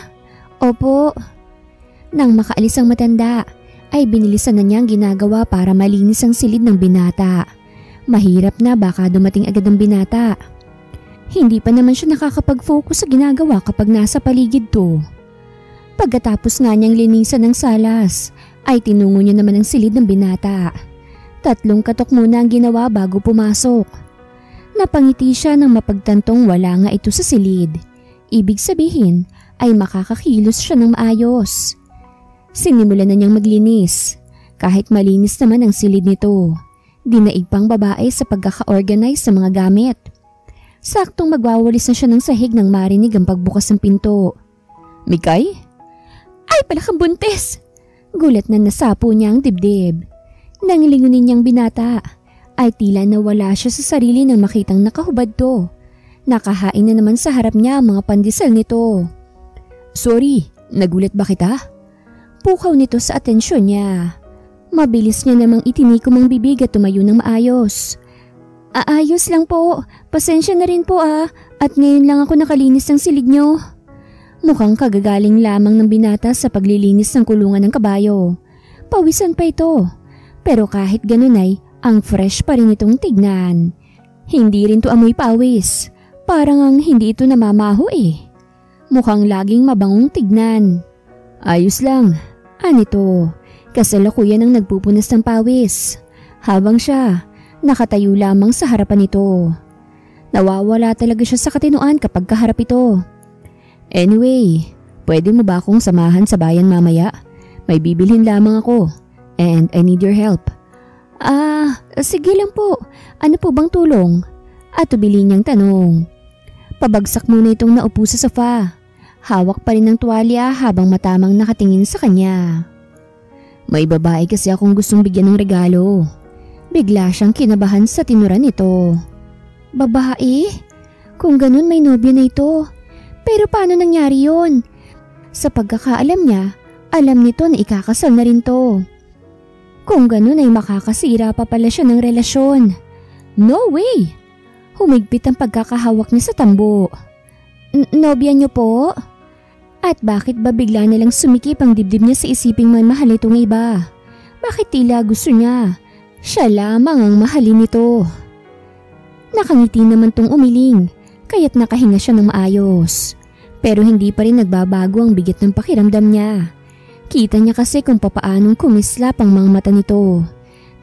Opo. Nang makaalis ang matanda, ay binilisan na niya ang ginagawa para malinis ang silid ng binata. Mahirap na baka dumating agad ang binata. Hindi pa naman siya nakakapag-focus sa ginagawa kapag nasa paligid to. Pagkatapos nga niyang linisan ng salas, ay tinungo niya naman ang silid ng binata. 3 katok muna ang ginawa bago pumasok. Napangiti siya nang mapagtantong wala nga ito sa silid. Ibig sabihin ay makakakilos siya ng maayos. Sinimulan na niyang maglinis. Kahit malinis naman ang silid nito, dinaig pang babae sa pagkaka-organize sa mga gamit. Saktong magwawalis na siya ng sahig nang marinig ang pagbukas ng pinto. Mikay? Ay pala kang buntis! Gulat na nasapo niya ang dibdib. Nang lingunin niyang binata, ay tila nawala siya sa sarili nang makitang nakahubad to. Nakahain na naman sa harap niya ang mga pandesal nito. Sorry, nagulat ba kita? Pukaw nito sa atensyon niya. Mabilis niya namang itinikom ang bibig at tumayo ng maayos. Aayos lang po, pasensya na rin po at ngayon lang ako nakalinis ng silid niyo. Mukhang kagagaling lamang ng binata sa paglilinis ng kulungan ng kabayo. Pawisan pa ito, pero kahit ganun ay ang fresh pa rin itong tignan. Hindi rin to amoy pawis, parang ang hindi ito namamaho eh. Mukhang laging mabangong tignan. Ayos lang, anito. Kasalukuyan ang nagpupunas ng pawis. Habang siya, nakatayo lamang sa harapan nito. Nawawala talaga siya sa katinoan kapag kaharap ito. Anyway, pwede mo ba akong samahan sa bayan mamaya? May bibilhin lamang ako and I need your help. Sige lang po. Ano po bang tulong? At tubili niyang tanong. Pabagsak muna itong naupo sa sofa. Hawak pa rin ng tuwalya habang matamang nakatingin sa kanya. May babae kasi akong gustong bigyan ng regalo. Bigla siyang kinabahan sa tinuran nito. Babae? Kung ganun may nobyo na ito. Pero paano nangyari yon? Sa pagkakaalam niya, alam nito na ikakasal na rin to. Kung ganun ay makakasira pa pala siya ng relasyon. No way! Humigpit ang pagkakahawak niya sa tambo. Nobya niyo po? At bakit ba bigla nalang sumikip ang dibdib niya sa isiping may mahal itong iba? Bakit tila gusto niya siya lamang ang mahalin nito? Nakangiti naman tong umiling, kaya't nakahinga siya ng maayos. Pero hindi pa rin nagbabago ang bigat ng pakiramdam niya. Kita niya kasi kung papaanong kumislap ang mga mata nito.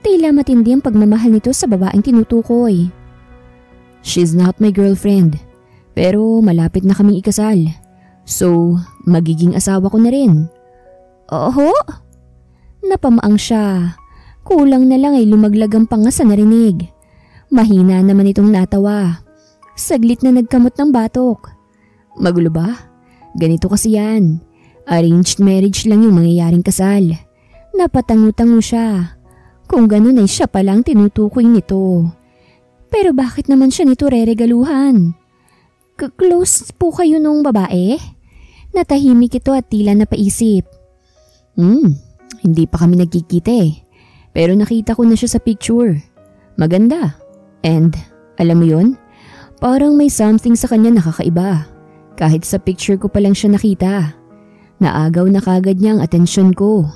Tila matindi ang pagmamahal nito sa babaeng tinutukoy. She's not my girlfriend, pero malapit na kaming ikasal. So, magiging asawa ko na rin. Oho? Napamaang siya. Kulang na lang ay lumaglag ang panga sa narinig. Mahina naman itong natawa. Saglit na nagkamot ng batok. Magulo ba? Ganito kasi yan. Arranged marriage lang yung mangyayaring kasal. Napatango-tango siya. Kung ganun ay siya palang tinutukoy nito. Pero bakit naman siya nito reregaluhan? Close po kayo nung babae? Natahimik ito at tila napaisip. Hindi pa kami nagkikita eh. Pero nakita ko na siya sa picture. Maganda. And alam mo yun? Parang may something sa kanya nakakaiba. Kahit sa picture ko pa lang siya nakita. Naagaw na kagad niya ang atensyon ko.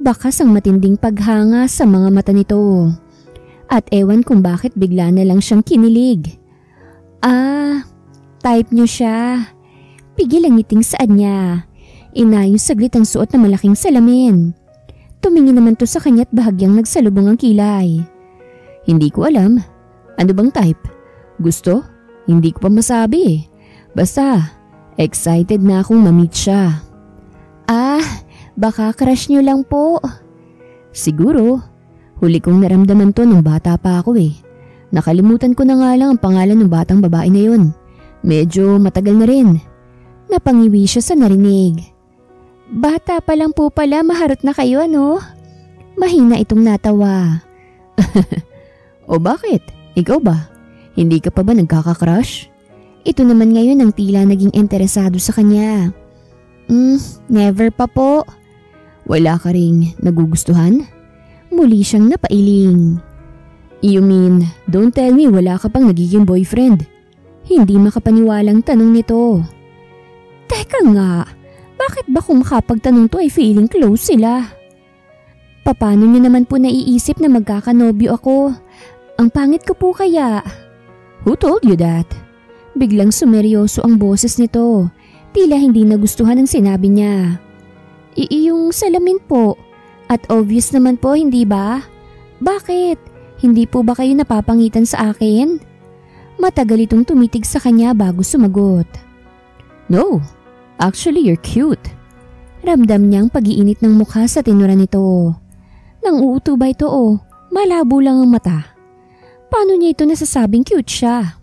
Bakas ang matinding paghanga sa mga mata nito. At ewan kung bakit bigla na lang siyang kinilig. Type niyo siya. Pigil ang ngiting saad niya. Inayos saglit ang suot na malaking salamin. Tumingin naman to sa kanya at bahagyang nagsalubong ang kilay. Hindi ko alam. Ano bang type? Gusto? Hindi ko pa masabi. Basta, excited na akong ma-meet siya. Baka crush niyo lang po. Siguro. Huli kong naramdaman to nung bata pa ako eh. Nakalimutan ko na nga lang ang pangalan ng batang babae na yun. Medyo matagal na rin. Napangiwi siya sa narinig. Bata pa lang po pala, maharot na kayo ano? Mahina itong natawa. O bakit? Ikaw ba? Hindi ka pa ba nagkaka-crush? Ito naman ngayon ang tila naging interesado sa kanya. Never pa po. Wala ka ring nagugustuhan? Muli siyang napailing. You mean, don't tell me wala ka pang nagiging boyfriend? Hindi makapaniwalang tanong nito. Teka nga, bakit ba kung makapagtanong to ay feeling close sila? Paano niyo naman po naiisip na magkakanobyo ako? Ang pangit ko po kaya. Who told you that? Biglang sumeryoso ang boses nito. Tila hindi nagustuhan ang sinabi niya. Yung salamin po. At obvious naman po, hindi ba? Bakit? Hindi po ba kayo napapangitan sa akin? Matagal itong tumitig sa kanya bago sumagot. No, actually you're cute. Ramdam niyang pag-iinit ng mukha sa tinura nito. Nang uuto ba ito o? Malabo lang ang mata. Paano niya ito nasasabing cute siya?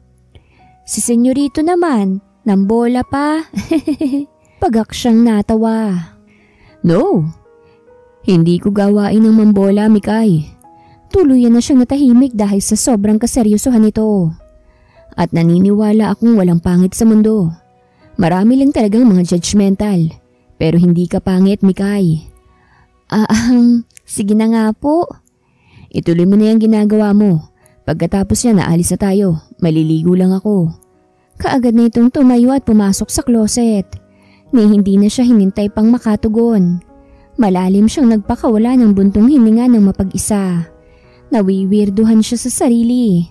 Si senyorito naman, nambola pa. Pagak siyang natawa. No, hindi ko gawain ng mambola, Mikay. Tuluyan na siyang natahimik dahil sa sobrang kaseryosohan nito. At naniniwala akong walang pangit sa mundo. Marami lang talagang mga judgmental. Pero hindi ka pangit, Mikay. Sige na nga po. Ituloy mo na yung ginagawa mo. Pagkatapos niya naalis na tayo, maliligo lang ako. Kaagad na itong tumayo at pumasok sa closet. Ni hindi na siya hinintay pang makatugon. Malalim siyang nagpakawala ng buntong hininga ng mapag-isa. Nawiwirduhan siya sa sarili.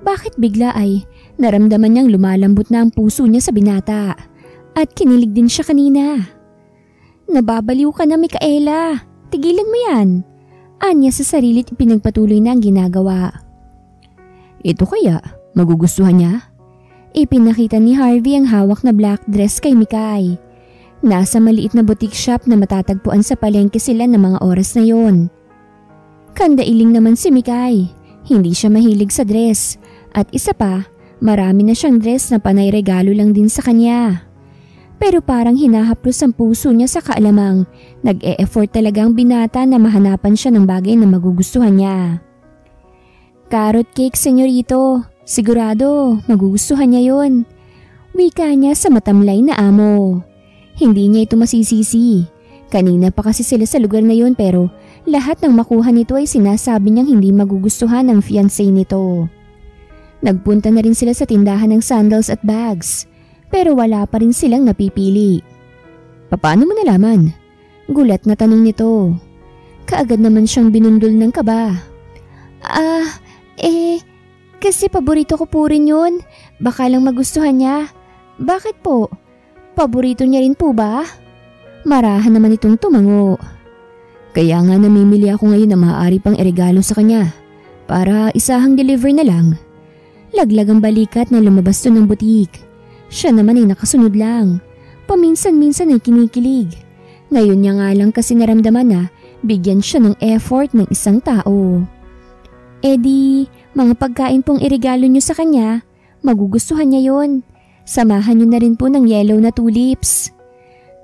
Bakit bigla ay naramdaman niyang lumalambot na ang puso niya sa binata at kinilig din siya kanina. Nababaliw ka na, Micaela. Tigilan mo yan. Anya sa sarili at pinagpatuloy na ang ginagawa. Ito kaya, magugustuhan niya? Ipinakita ni Harvey ang hawak na black dress kay Mikay. Nasa maliit na boutique shop na matatagpuan sa palengke sila ng mga oras na yon. Kandailing naman si Mikay. Hindi siya mahilig sa dress. At isa pa, marami na siyang dress na panay regalo lang din sa kanya. Pero parang hinahaplos ang puso niya sa kaalamang nag-e-effort talagang binata na mahanapan siya ng bagay na magugustuhan niya. Carrot cake, senyorito. Sigurado, magugustuhan niya yon. Wika niya sa matamlay na amo. Hindi niya ito masisisi Kanina pa kasi sila sa lugar na yun pero lahat ng makuha nito ay sinasabi niyang hindi magugustuhan ng fiancé nito. Nagpunta na rin sila sa tindahan ng sandals at bags pero wala pa rin silang napipili. Paano mo nalaman? Gulat na tanong nito. Kaagad naman siyang binundol ng kaba. Kasi paborito ko po rin yun. Baka lang magustuhan niya. Bakit po? Paborito niya rin po ba? Marahan naman itong tumango. Kaya nga namimili ako ngayon na maaari pang iregalo sa kanya para isahang deliver na lang. Laglag ang balikat na lumabas to ng butik. Siya naman ay nakasunod lang. Paminsan-minsan ay kinikilig. Ngayon niya nga lang kasi naramdaman na bigyan siya ng effort ng isang tao. Mga pagkain pong iregalo niyo sa kanya, magugustuhan niya yon. Samahan niyo na rin po ng yellow na tulips.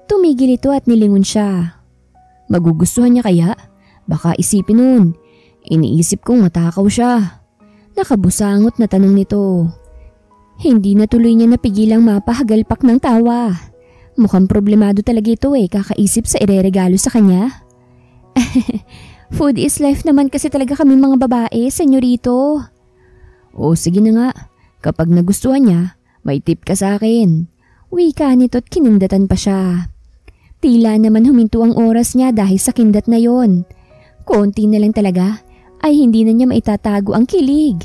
Tumigil ito at nilingon siya. Magugustuhan niya kaya? Baka isipin nun. Iniisip kong matakaw siya. Nakabusangot na tanong nito. Hindi na tuloy niya napigilang mapahagalpak ng tawa. Mukhang problemado talaga ito kakaisip sa ireregalo sa kanya. Food is life naman kasi talaga kami mga babae, senyorito. O sige na nga, kapag nagustuhan niya, may tip ka sa akin. Wika nito at kinindatan pa siya. Tila naman huminto ang oras niya dahil sa kindat na yon. Konti na lang talaga ay hindi na niya maitatago ang kilig.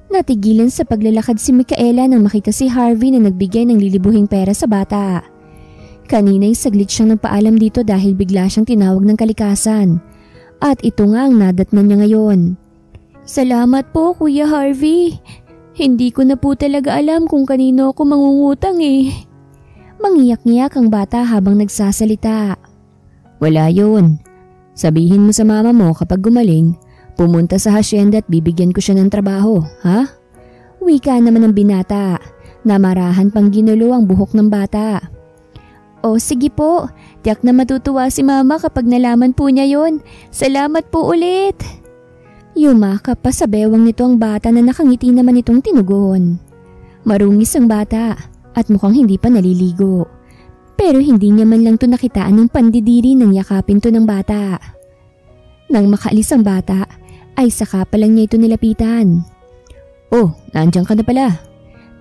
Natigilan sa paglalakad si Micaela nang makita si Harvey na nagbigay ng lilibuhing pera sa bata. Kanina'y saglit siyang nagpaalam dito dahil bigla siyang tinawag ng kalikasan. At ito nga ang nadatnan niya ngayon. Salamat po Kuya Harvey. Hindi ko na po talaga alam kung kanino ako mangungutang Mangiyak-ngiyak ang bata habang nagsasalita. Wala yun. Sabihin mo sa mama mo kapag gumaling, pumunta sa hacienda at bibigyan ko siya ng trabaho, ha? Wika naman ng binata, na marahan pang ginulo ang buhok ng bata. O sige po, tiyak na matutuwa si mama kapag nalaman po niya yon. Salamat po ulit. Yumakap pa sa bewang nito ang bata na nakangiti naman itong tinugon. Marungis ang bata at mukhang hindi pa naliligo. Pero hindi niya man lang to nakitaan ng pandidiri nang yakapin to ng bata. Nang makaalis ang bata, ay saka pa lang niya ito nilapitan. Oh, nandiyan ka na pala.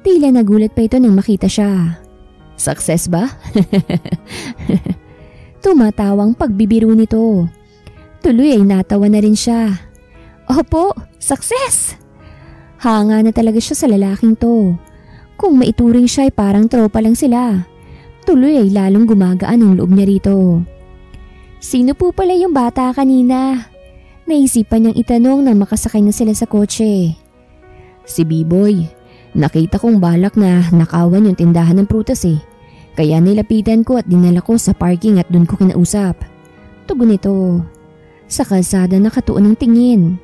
Tila nagulat pa ito nang makita siya. Success ba? Tumatawang pagbibiro nito. Tuloy ay natawa na rin siya. Opo, success! Hanga na talaga siya sa lalaking to. Kung maituring siya ay parang tropa lang sila. Tuloy ay lalong gumagaan ang loob niya rito. Sino po pala yung bata kanina? Naisipan niyang itanong nang makasakay na sila sa kotse. Si B-Boy. Nakita kong balak na nakawan yung tindahan ng prutas Kaya nilapitan ko at dinala ko sa parking at doon ko kinausap. Tugon nito. Sa kalsada nakatuon ang tingin.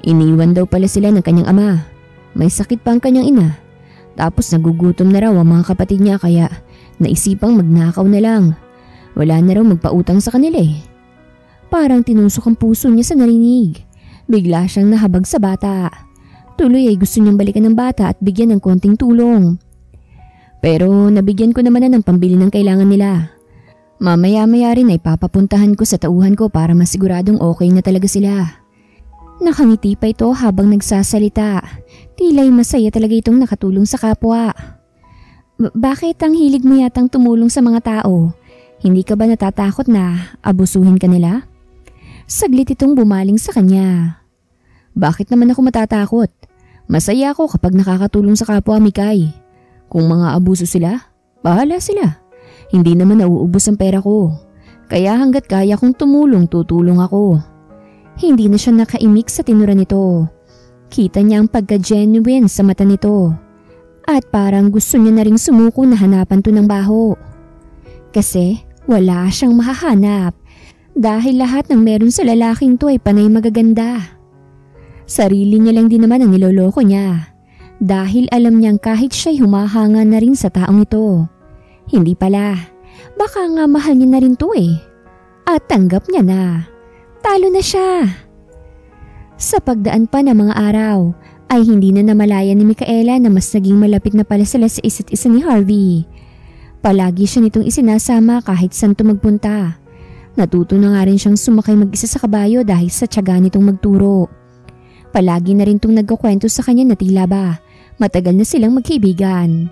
Iniwan daw pala sila ng kanyang ama. May sakit pa ang kanyang ina. Tapos nagugutom na raw ang mga kapatid niya kaya naisipang magnakaw na lang. Wala na raw magpautang sa kanila Parang tinusok ang puso niya sa narinig. Bigla siyang nahabag sa bata. Tuloy ay gusto niyang balikan ng bata at bigyan ng konting tulong. Pero nabigyan ko naman na ng pambili ng kailangan nila. Mamaya-maya rin ay papapuntahan ko sa tauhan ko para masiguradong okay na talaga sila. Nakangiti pa ito habang nagsasalita. Tila'y masaya talaga itong nakatulong sa kapwa. Bakit ang hilig mo yatang tumulong sa mga tao? Hindi ka ba natatakot na abusuhin ka nila? Saglit itong bumaling sa kanya. Bakit naman ako matatakot? Masaya ako kapag nakakatulong sa kapwa, Mikay. Kung mga abuso sila, bahala sila. Hindi naman nauubos ang pera ko. Kaya hanggat kaya kong tumulong, tutulong ako. Hindi na siya nakaimik sa tinura nito. Kita niya ang pagka-genuine sa mata nito. At parang gusto niya na ring sumuko na hanapan to ng baho. Kasi wala siyang mahahanap dahil lahat ng meron sa lalaking to ay panay magaganda. Sarili niya lang din naman ang niloloko niya dahil alam niyang kahit siya'y humahanga na rin sa taong ito. Hindi pala, baka nga mahal niya na rin to At tanggap niya na. Talo na siya. Sa pagdaan pa ng mga araw ay hindi na namalaya ni Micaela na mas naging malapit na pala sila sa isa't isa ni Harvey. Palagi siya nitong isinasama kahit saan magpunta. Natuto na nga rin siyang sumakay mag-isa sa kabayo dahil sa tiyaga nitong magturo. Palagi na rin itong nagkukwento sa kanya na tila ba matagal na silang magkaibigan.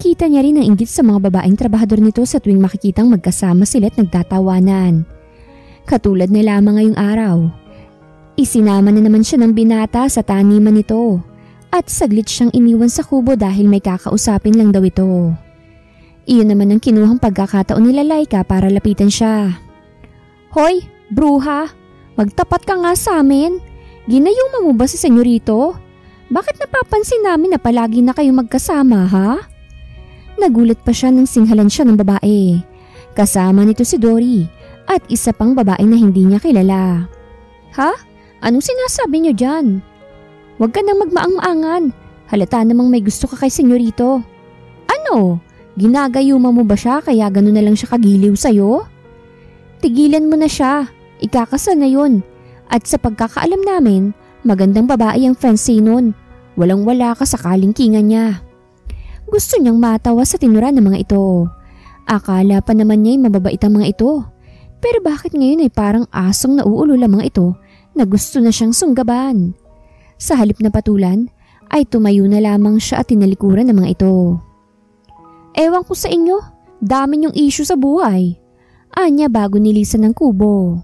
Kita niya rin ang inggit sa mga babaeng trabahador nito sa tuwing makikitang magkasama sila at nagtatawanan. Katulad na lamang ngayong araw. Isinama na naman siya ng binata sa taniman nito at saglit siyang iniwan sa kubo dahil may kakausapin lang daw ito. Iyon naman ang kinuhang pagkakataon nila Laika para lapitan siya. Hoy, bruha! Magtapat ka nga sa amin. Ginayuma mo ba si senyorito? Bakit napapansin namin na palagi na kayong magkasama, ha? Nagulat pa siya nang singhalan siya ng babae. Kasama nito si Dory at isa pang babae na hindi niya kilala. Ha? Anong sinasabi niyo dyan? Huwag ka nang magmaang-maangan. Halata namang may gusto ka kay senyorito. Ano? Ginagayuma mo ba siya kaya gano'n na lang siya kagiliw sa'yo? Tigilan mo na siya. Ikakasal na yun. At sa pagkakaalam namin, magandang babae ang Fancy nun. Walang-wala ka sa kalingkingan niya. Gusto niyang matawa sa tinura ng mga ito. Akala pa naman niya'y mababait ang mga ito. Pero bakit ngayon ay parang asong nauulol ang mga ito na gusto na siyang sunggaban? Sa halip na patulan, ay tumayo na lamang siya at tinalikuran ng mga ito. Ewan ko sa inyo, dami niyong issue sa buhay. Anya bago nilisan ng kubo.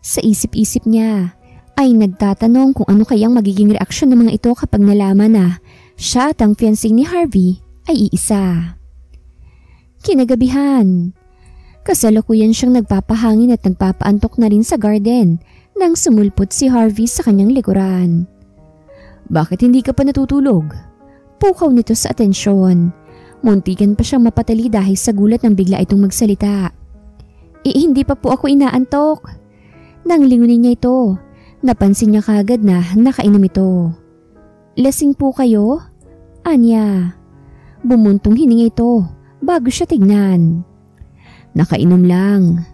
Sa isip-isip niya ay nagtatanong kung ano kayang magiging reaksyon ng mga ito kapag nalaman na siya at ang fiancé ni Harvey ay iisa. Kinagabihan, kasalukuyan siyang nagpapahangin at nagpapaantok na rin sa garden nang sumulpot si Harvey sa kanyang likuran. Bakit hindi ka pa natutulog? Pukaw nito sa atensyon. Muntikan pa siyang mapatali dahil sa gulat nang bigla itong magsalita. Hindi pa po ako inaantok. Nang lingunin niya ito, napansin niya kagad na nakainom ito. Lasing po kayo? Anya. Bumuntong hininga ito bago siya tignan. Nakainom lang.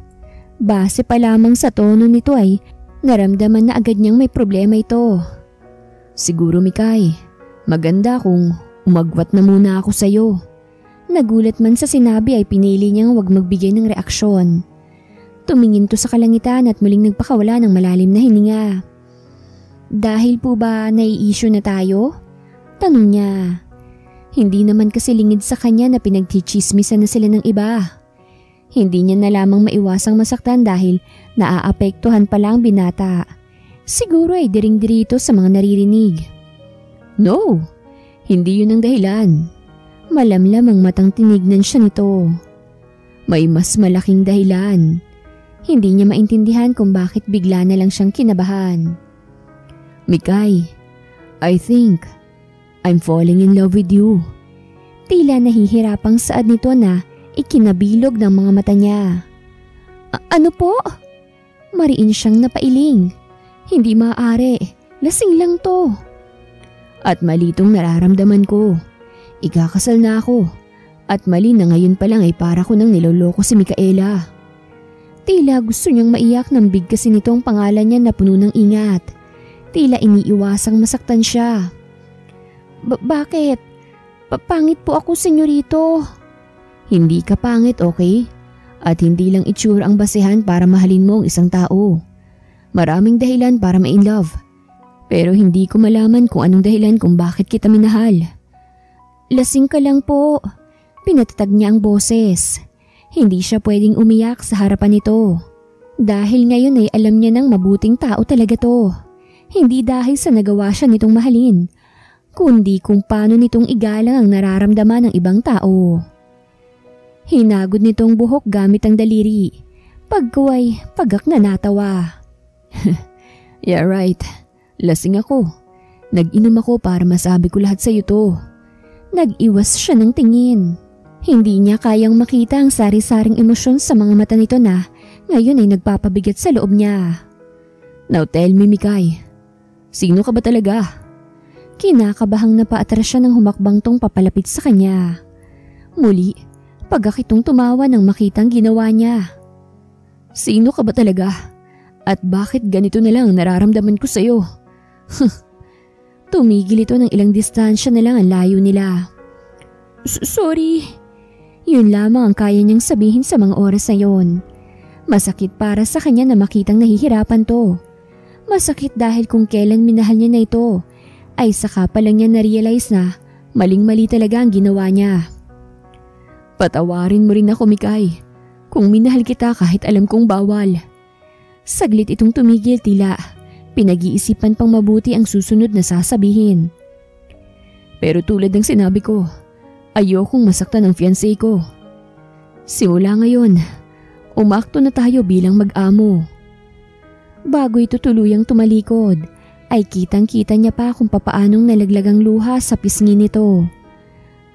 Base pa lamang sa tono nito ay naramdaman na agad niyang may problema ito. Siguro Mikay, maganda kung umagwat na muna ako sa'yo. Nagulat man sa sinabi ay pinili niyang huwag magbigay ng reaksyon. Tumingin to sa kalangitan at muling nagpakawala ng malalim na hininga. Dahil po ba nai-issue na tayo? Tanong niya. Hindi naman kasi lingid sa kanya na pinagchichismisan na sila ng iba. Hindi niya na lamang maiwasang masaktan dahil naaapektuhan pala ang binata. Siguro ay diring-dirito sa mga naririnig. No, hindi yun ang dahilan. Malamlam ang matang tinignan siya nito. May mas malaking dahilan. Hindi niya maintindihan kung bakit bigla na lang siyang kinabahan. Mikay, I think I'm falling in love with you. Tila nahihirapang saad nito na ikinabilog ng mga mata niya. Ano po? Mariin siyang napailing. Hindi maaari, lasing lang to. At malitong nararamdaman ko. Ikakasal na ako at mali na ngayon pa lang ay para ko nang niloloko si Micaela. Tila gusto niyang maiyak nang bigkasin nitong pangalan niya na puno ng ingat. Tila iniiwasang masaktan siya. Bakit? Pangit po ako, senyorito. Hindi ka pangit, okay? At hindi lang itsura ang basehan para mahalin mo ang isang tao. Maraming dahilan para ma-in love. Pero hindi ko malaman kung anong dahilan kung bakit kita minahal. Lasing ka lang po. Pinatatag niya ang boses. Hindi siya pwedeng umiyak sa harapan nito. Dahil ngayon ay alam niya ng mabuting tao talaga to. Hindi dahil sa nagawa siya nitong mahalin, kundi kung paano nitong igalang ang nararamdaman ng ibang tao. Hinagod nitong buhok gamit ang daliri. Pagkuway, pagak na natawa. Yeah right, lasing ako. Nag-inom ako para masabi ko lahat sa iyo to. Nag-iwas siya ng tingin. Hindi niya kayang makita ang sari-saring emosyon sa mga mata nito na ngayon ay nagpapabigat sa loob niya. Now tell me, Mikay, sino ka ba talaga? Kinakabahang napaatras siya nang humakbang tong papalapit sa kanya. Muli, pagkakitong tumawa nang makitang ginawa niya. Sino ka ba talaga? At bakit ganito na lang ang nararamdaman ko sa'yo? Tumigil ito ng ilang distansya na lang ang layo nila. Sorry. Yun lamang ang kaya niyang sabihin sa mga oras na yon. Masakit para sa kanya na makitang nahihirapan to. Masakit dahil kung kailan minahal niya na ito, ay saka pa lang niya na-realize na maling-mali talaga ang ginawa niya. Patawarin mo rin ako, Mikay. Kung minahal kita kahit alam kong bawal. Saglit itong tumigil, tila pinag-iisipan pang mabuti ang susunod na sasabihin. Pero tulad ng sinabi ko, ayokong masaktan ang fiancé ko. Simula ngayon, umakto na tayo bilang mag-amo. Bago ito tuluyang tumalikod, ay kitang-kita niya pa kung papaanong nalaglag ang luha sa pisngi nito.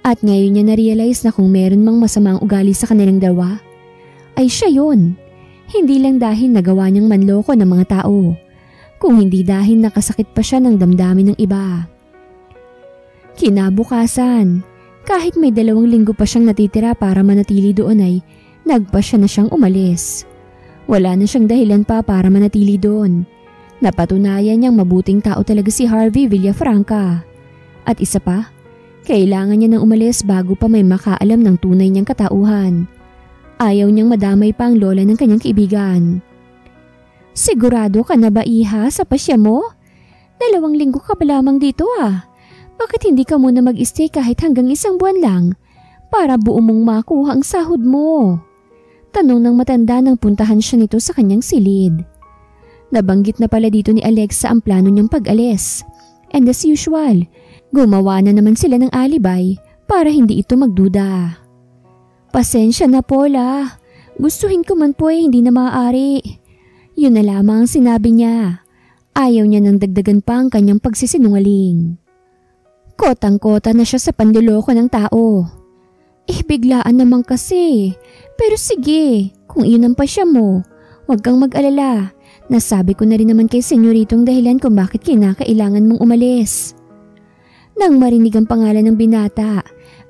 At ngayon niya na-realize na kung meron mang masamang ugali sa kanilang dalawa, ay siya yun. Hindi lang dahil nagawa niyang manloko ng mga tao, kung hindi dahil nakasakit pa siya ng damdamin ng iba. Kinabukasan, kahit may 2 linggo pa siyang natitira para manatili doon ay nagpasya na siyang umalis. Wala na siyang dahilan pa para manatili doon. Napatunayan niyang mabuting tao talaga si Harvey Villafranca. At isa pa, kailangan niya nang umalis bago pa may makaalam ng tunay niyang katauhan. Ayaw niyang madamay pa ang lola ng kanyang kaibigan. Sigurado ka na ba, iha, sa pasya mo? 2 linggo ka pa lamang dito ah. Bakit hindi ka muna mag-stay kahit hanggang 1 buwan lang para buo mong makuha ang sahod mo? Tanong ng matanda nang puntahan siya nito sa kanyang silid. Nabanggit na pala dito ni Alexa ang plano niyang pag-alis. And as usual, gumawa na naman sila ng alibay para hindi ito magduda. Pasensya na, Paula. Gustuhin ko man po hindi na maaari. Yun na lamang ang sinabi niya. Ayaw niya nang dagdagan pa ang kanyang pagsisinungaling. Kotang-kota na siya sa panloloko ng tao. Biglaan naman kasi. Pero sige, kung iyon ang pasya mo, huwag kang mag-alala. Nasabi ko na rin naman kay senyoritong dahilan kung bakit kinakailangan mong umalis. Nang marinig ang pangalan ng binata,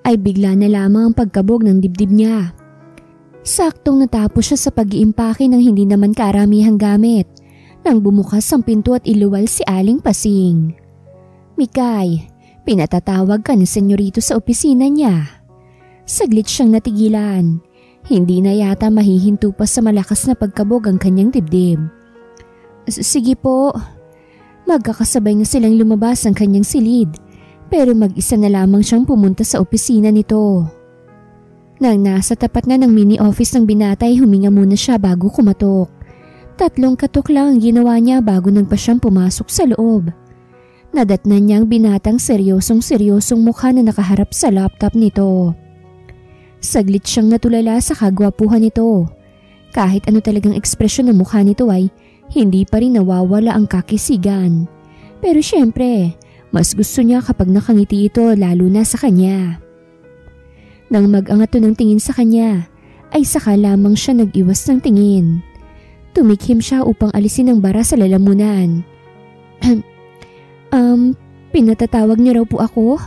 ay bigla na lamang ang pagkabog ng dibdib niya. Saktong natapos siya sa pag-iimpake ng hindi naman karamihang gamit nang bumukas ang pinto at iluwal si Aling Pasing. Mikay, pinatatawag ka ni senyorito sa opisina niya. Saglit siyang natigilan. Hindi na yata mahihinto pa sa malakas na pagkabog ang kanyang dibdib. Sige po. Magkakasabay na silang lumabas ang kanyang silid. Pero mag-isa na lamang siyang pumunta sa opisina nito. Nang nasa tapat na ng mini office ng binata ay huminga muna siya bago kumatok. 3 katok lang ang ginawa niya bago nagpa siyang pumasok sa loob. Nadatnan niya ang binatang seryosong mukha na nakaharap sa laptop nito. Saglit siyang natulala sa kagwapuhan nito. Kahit ano talagang ekspresyon ng mukha nito ay hindi pa rin nawawala ang kakisigan. Pero syempre, mas gusto niya kapag nakangiti ito lalo na sa kanya. Nang mag-angat to ng tingin sa kanya, ay saka lamang siya nag-iwas ng tingin. Tumikhim siya upang alisin ang bara sa lalamunan. Pinatatawag niyo raw po ako?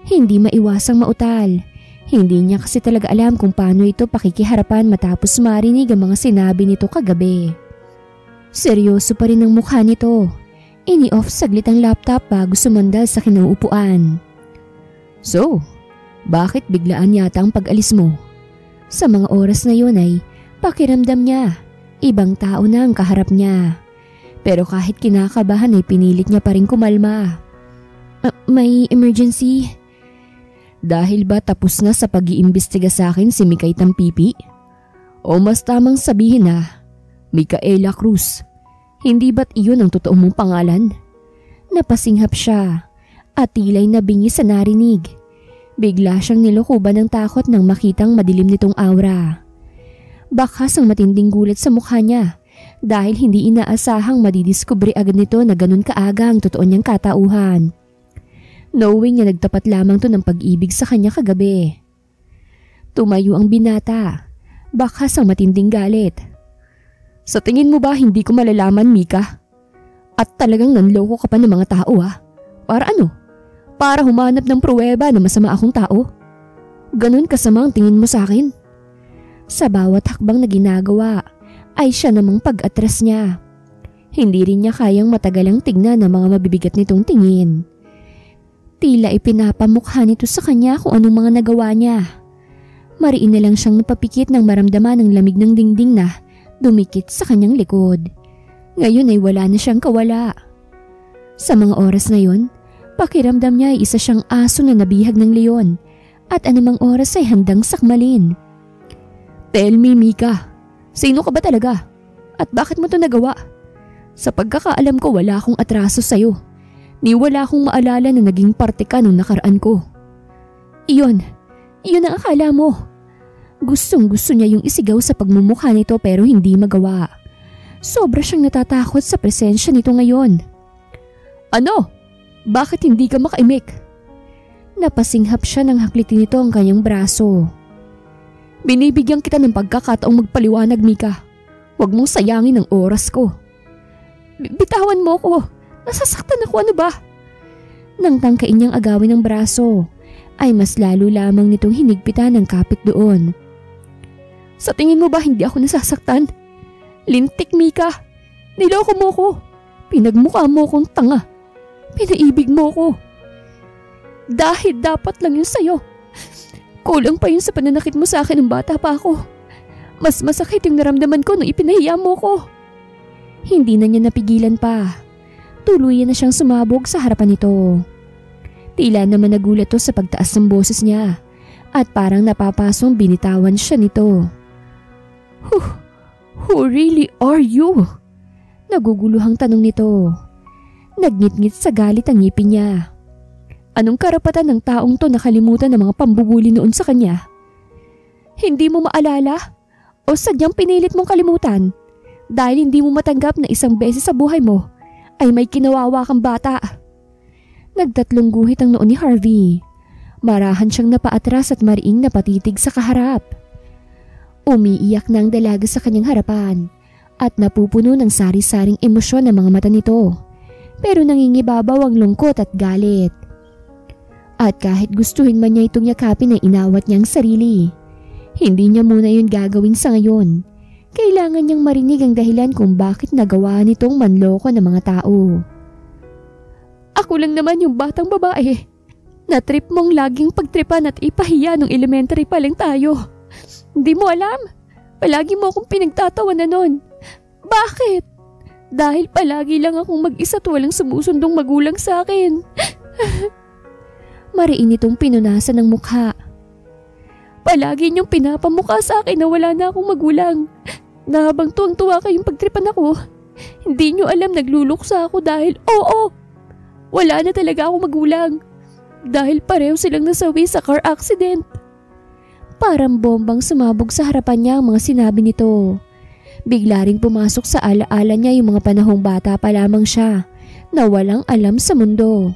Hindi maiwasang mautal. Hindi niya kasi talaga alam kung paano ito pakikiharapan matapos marinig ang mga sinabi nito kagabi. Seryoso pa rin ang mukha nito. Ini-off saglit ang laptop bago sumandal sa kinuupuan. So, bakit biglaan yata ang pag-alis mo? Sa mga oras na yun ay pakiramdam niya. Ibang tao na ang kaharap niya. Pero kahit kinakabahan ay pinilit niya pa rin kumalma. May emergency? Dahil ba tapos na sa pag-iimbestiga sa akin si Mikay Tampipi? O mas tamang sabihin na, Micaela Cruz. Hindi ba't iyon ang totoo mong pangalan? Napasinghap siya at tila'y nabingi sa narinig. Bigla siyang nilokoban ng takot nang makitang madilim nitong aura. Bakas ang matinding gulat sa mukha niya dahil hindi inaasahang madidiskubre agad nito na ganun kaaga ang totoo niyang katauhan. Knowing na nagtapat lamang to ng pag-ibig sa kanya kagabi. Tumayo ang binata. Bakas ang matinding galit. Sa tingin mo ba hindi ko malalaman, Mika? At talagang nanloko ka pa ng mga tao ha? Para ano? Para humanap ng pruweba na masama akong tao? Ganun kasama ang tingin mo sa akin? Sa bawat hakbang na ginagawa ay siya namang pag-atras niya. Hindi rin niya kayang matagalang tignan ang mga mabibigat nitong tingin. Tila ipinapamukha nito sa kanya kung anong mga nagawa niya. Mariin na lang siyang napapikit nang maramdaman ang lamig ng dingding na dumikit sa kanyang likod. Ngayon ay wala na siyang kawala. Sa mga oras na yun, pakiramdam niya ay isa siyang aso na nabihag ng leon at anumang oras ay handang sakmalin. Tell me, Mika, sino ka ba talaga? At bakit mo to nagawa? Sa pagkakaalam ko wala akong atraso sa'yo. Ni wala akong maalala na naging parte ka nung nakaraan ko. Iyon ang akala mo. Gustong gusto niya yung isigaw sa pagmumukha nito pero hindi magawa. Sobra siyang natatakot sa presensya nito ngayon. Ano? Bakit hindi ka makaimik? Napasinghap siya nang haklitin nito ang kanyang braso. Binibigyan kita ng pagkakataong magpaliwanag, Mika. Huwag mong sayangin ang oras ko. Bitawan mo ko. Nasasaktan ako, ano ba? Nang tangkain niyang agawin ang braso, ay mas lalo lamang nitong hinigpitan ang kapit doon. Sa tingin mo ba hindi ako nasasaktan? Lintik, Mika. Niloko mo ko. Pinagmukha mo kong tanga. Pinaibig mo ko. Dahil dapat lang yun sa'yo. Kulang pa yun sa pananakit mo sa akin ng bata pa ako. Mas masakit yung naramdaman ko nung ipinahiya mo ko. Hindi na niya napigilan pa. Tuluyan na siyang sumabog sa harapan nito. Tila naman nagulat to sa pagtaas ng boses niya at parang napapasong binitawan siya nito. Who really are you? Naguguluhang tanong nito. Nagngit-ngit sa galit ang ngipin niya. Anong karapatan ng taong to nakalimutan ng mga pambubuli noon sa kanya? Hindi mo maalala? O sadyang pinilit mong kalimutan? Dahil hindi mo matanggap na isang beses sa buhay mo ay may kinawawa kang bata. Nagtatlong guhit ang noon ni Harvey. Marahan siyang napaatras at mariing napatitig sa kaharap. Umiiyak na ang dalaga sa kanyang harapan at napupuno ng sari-saring emosyon ang mga mata nito. Pero nangingibabaw ang lungkot at galit. At kahit gustuhin man niya itong yakapin ay inawat niya ang sarili. Hindi niya muna yun gagawin sa ngayon. Kailangan niyang marinig ang dahilan kung bakit nagawa nitong manloko ng mga tao. Ako lang naman yung batang babae. Na-trip mong laging pagtripan at ipahiya nung elementary pa lang tayo. Hindi mo alam? Palagi mo akong pinagtatawanan nun. Bakit? Dahil palagi lang akong mag-isa at walang sumusundong magulang sa akin. Mariin itong pinunasan ng mukha. Palagi niyong pinapamukha sa akin na wala na akong magulang. Na habang tuwang-tuwa kayong pagtripan ako, hindi niyo alam nagluluksa ako dahil wala na talaga akong magulang. Dahil pareho silang nasawi sa car accident. Parang bombang sumabog sa harapan niya ang mga sinabi nito. Bigla ring pumasok sa alaala niya yung mga panahong bata pa lamang siya na walang alam sa mundo.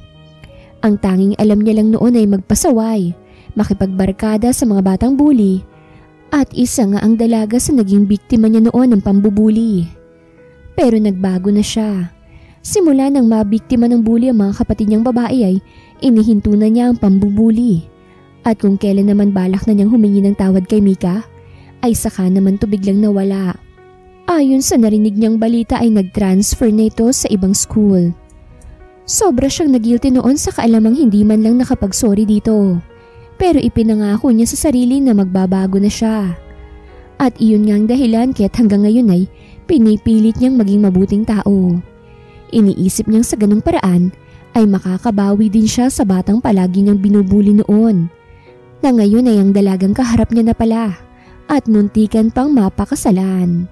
Ang tanging alam niya lang noon ay magpasaway, makipagbarkada sa mga batang bully, at isa nga ang dalaga sa naging biktima niya noon ng pambubuli. Pero nagbago na siya. Simula nang mabiktima ng bully ang mga kapatid niyang babae ay inihinto na niya ang pambubuli. At kung kailan naman balak na niyang humingi ng tawad kay Mika, ay saka naman to biglang nawala. Ayon sa narinig niyang balita ay nag-transfer na ito sa ibang school. Sobra siyang nagilty noon sa kaalamang hindi man lang nakapag-sorry dito. Pero ipinangako niya sa sarili na magbabago na siya. At iyon nga ang dahilan kaya't hanggang ngayon ay pinipilit niyang maging mabuting tao. Iniisip niyang sa ganung paraan ay makakabawi din siya sa batang palagi niyang binubuli noon. Na ngayon ay ang dalagang kaharap niya na pala at muntikan pang mapakasalan.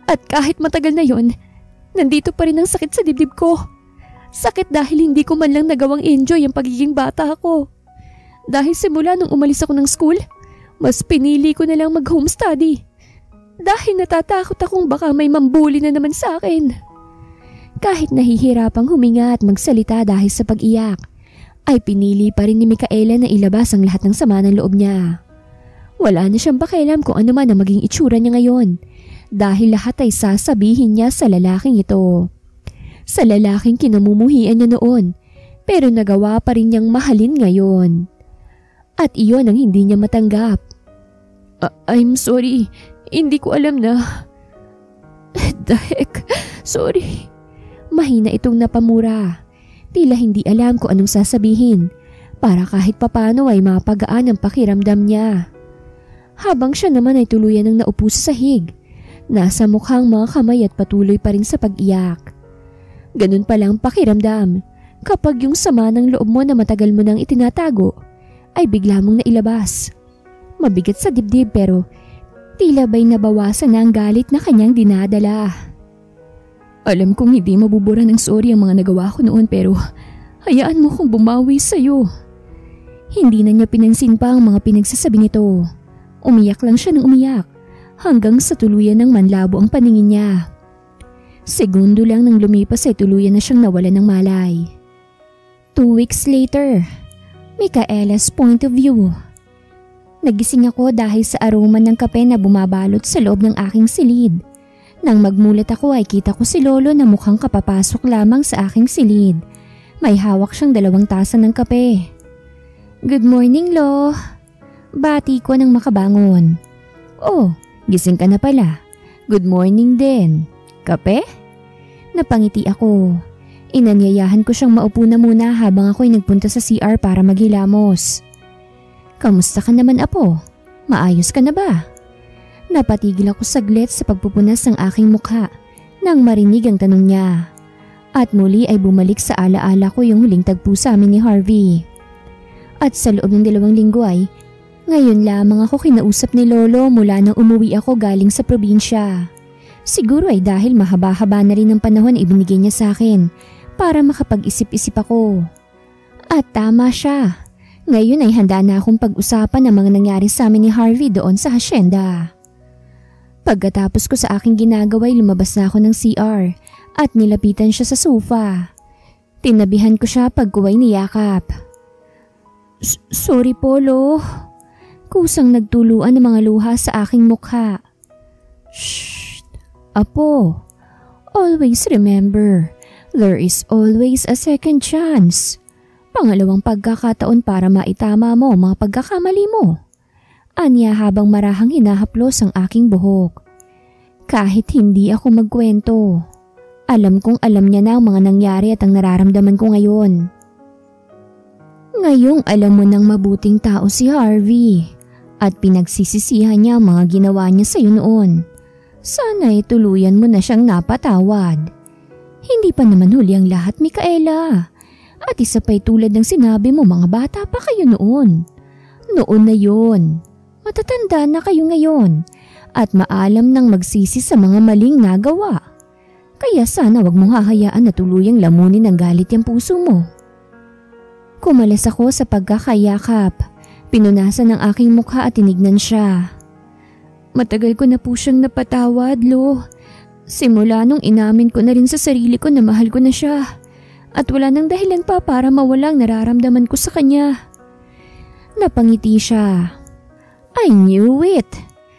At kahit matagal na yon, nandito pa rin ang sakit sa dibdib ko. Sakit dahil hindi ko man lang nagawang enjoy ang pagiging bata ko. Dahil simula nung umalis ako ng school, mas pinili ko na lang mag-home study. Dahil natatakot akong baka may mambuli na naman sa akin. Kahit nahihirapang huminga at magsalita dahil sa pag-iyak, ay pinili pa rin ni Micaela na ilabas ang lahat ng sama ng loob niya. Wala na siyang pakialam kung ano man ang maging itsura niya ngayon, dahil lahat ay sasabihin niya sa lalaking ito. Sa lalaking kinamumuhian niya noon, pero nagawa pa rin niyang mahalin ngayon. At iyon ang hindi niya matanggap. I'm sorry, hindi ko alam na... The heck, sorry. Mahina itong napamura. Tila hindi alam kung anong sasabihin para kahit papano ay mapagaan ang pakiramdam niya. habang siya naman ay tuluyan ng naupo sa sahig. Nasa mukhang mga kamay at patuloy pa rin sa pag-iyak. Ganun palang pakiramdam kapag yung sama ng loob mo na matagal mo nang itinatago ay bigla mong nailabas. Mabigat sa dibdib pero tila ba'y nabawasan na ang galit na kanyang dinadala. Alam kong hindi mabubura ng sorry ang mga nagawa ko noon pero hayaan mo kong bumawi sa'yo. Hindi na niya pinansin pa ang mga pinagsasabi nito. Umiyak lang siya ng umiyak hanggang sa tuluyan ng manlabo ang paningin niya. Segundo lang nang lumipas ay tuluyan na siyang nawalan ng malay. 2 weeks later, Micaela's point of view. Nagising ako dahil sa aroma ng kape na bumabalot sa loob ng aking silid. Nang magmulat ako ay kita ko si Lolo na mukhang kapapasok lamang sa aking silid. May hawak siyang 2 tasa ng kape. Good morning, Lo. Bati ko nang makabangon. Oh, gising ka na pala. Good morning din. Kape? Napangiti ako. Inanyayahan ko siyang maupo na muna habang ako'y nagpunta sa CR para maghilamos. Kamusta ka naman, Apo? Maayos ka na ba? Napatigil ako saglit sa pagpupunas ng aking mukha nang marinig ang tanong niya. At muli ay bumalik sa alaala ko yung huling tagpo sa amin ni Harvey. At sa loob ng 2 linggo ay ngayon lamang ako kinausap ni Lolo mula nang umuwi ako galing sa probinsya. Siguro ay dahil mahaba-haba na rin ang panahon ibinigay niya sa akin para makapag-isip-isip ako. At tama siya. Ngayon ay handa na akong pag-usapan ang mga nangyari sa amin ni Harvey doon sa hasyenda. Pagkatapos ko sa aking ginagawa ay lumabas na ako ng CR at nilapitan siya sa sofa. Tinabihan ko siya pag kuwa'y niyakap. Sorry po, Lo. Kusang nagtuluan ng mga luha sa aking mukha. Shh, Apo. Always remember, there is always a second chance. Pangalawang pagkakataon para maitama mo ang mga pagkakamali mo. Anya habang marahang hinahaplos ang aking buhok. Kahit hindi ako magkwento, alam kong alam niya na ang mga nangyari at ang nararamdaman ko ngayon. Ngayong alam mo ng mabuting tao si Harvey at pinagsisisihan niya ang mga ginawa niya sa iyo noon. Sana'y tuluyan mo na siyang napatawad. Hindi pa naman huli ang lahat, Micaela. At isa pa'y tulad ng sinabi mo, mga bata pa kayo noon. Noon na yon. Matatanda na kayo ngayon at maalam nang magsisi sa mga maling nagawa. Kaya sana wag mong hahayaan na tuluyang lamunin ng galit yung puso mo. Kumalas ako sa pagkakayakap. Pinunasan ang aking mukha at tinignan siya. Matagal ko na po siyang napatawad, Lo. Simula nung inamin ko na rin sa sarili ko na mahal ko na siya. At wala nang dahilan pa para mawalang nararamdaman ko sa kanya. Napangiti siya. I knew it.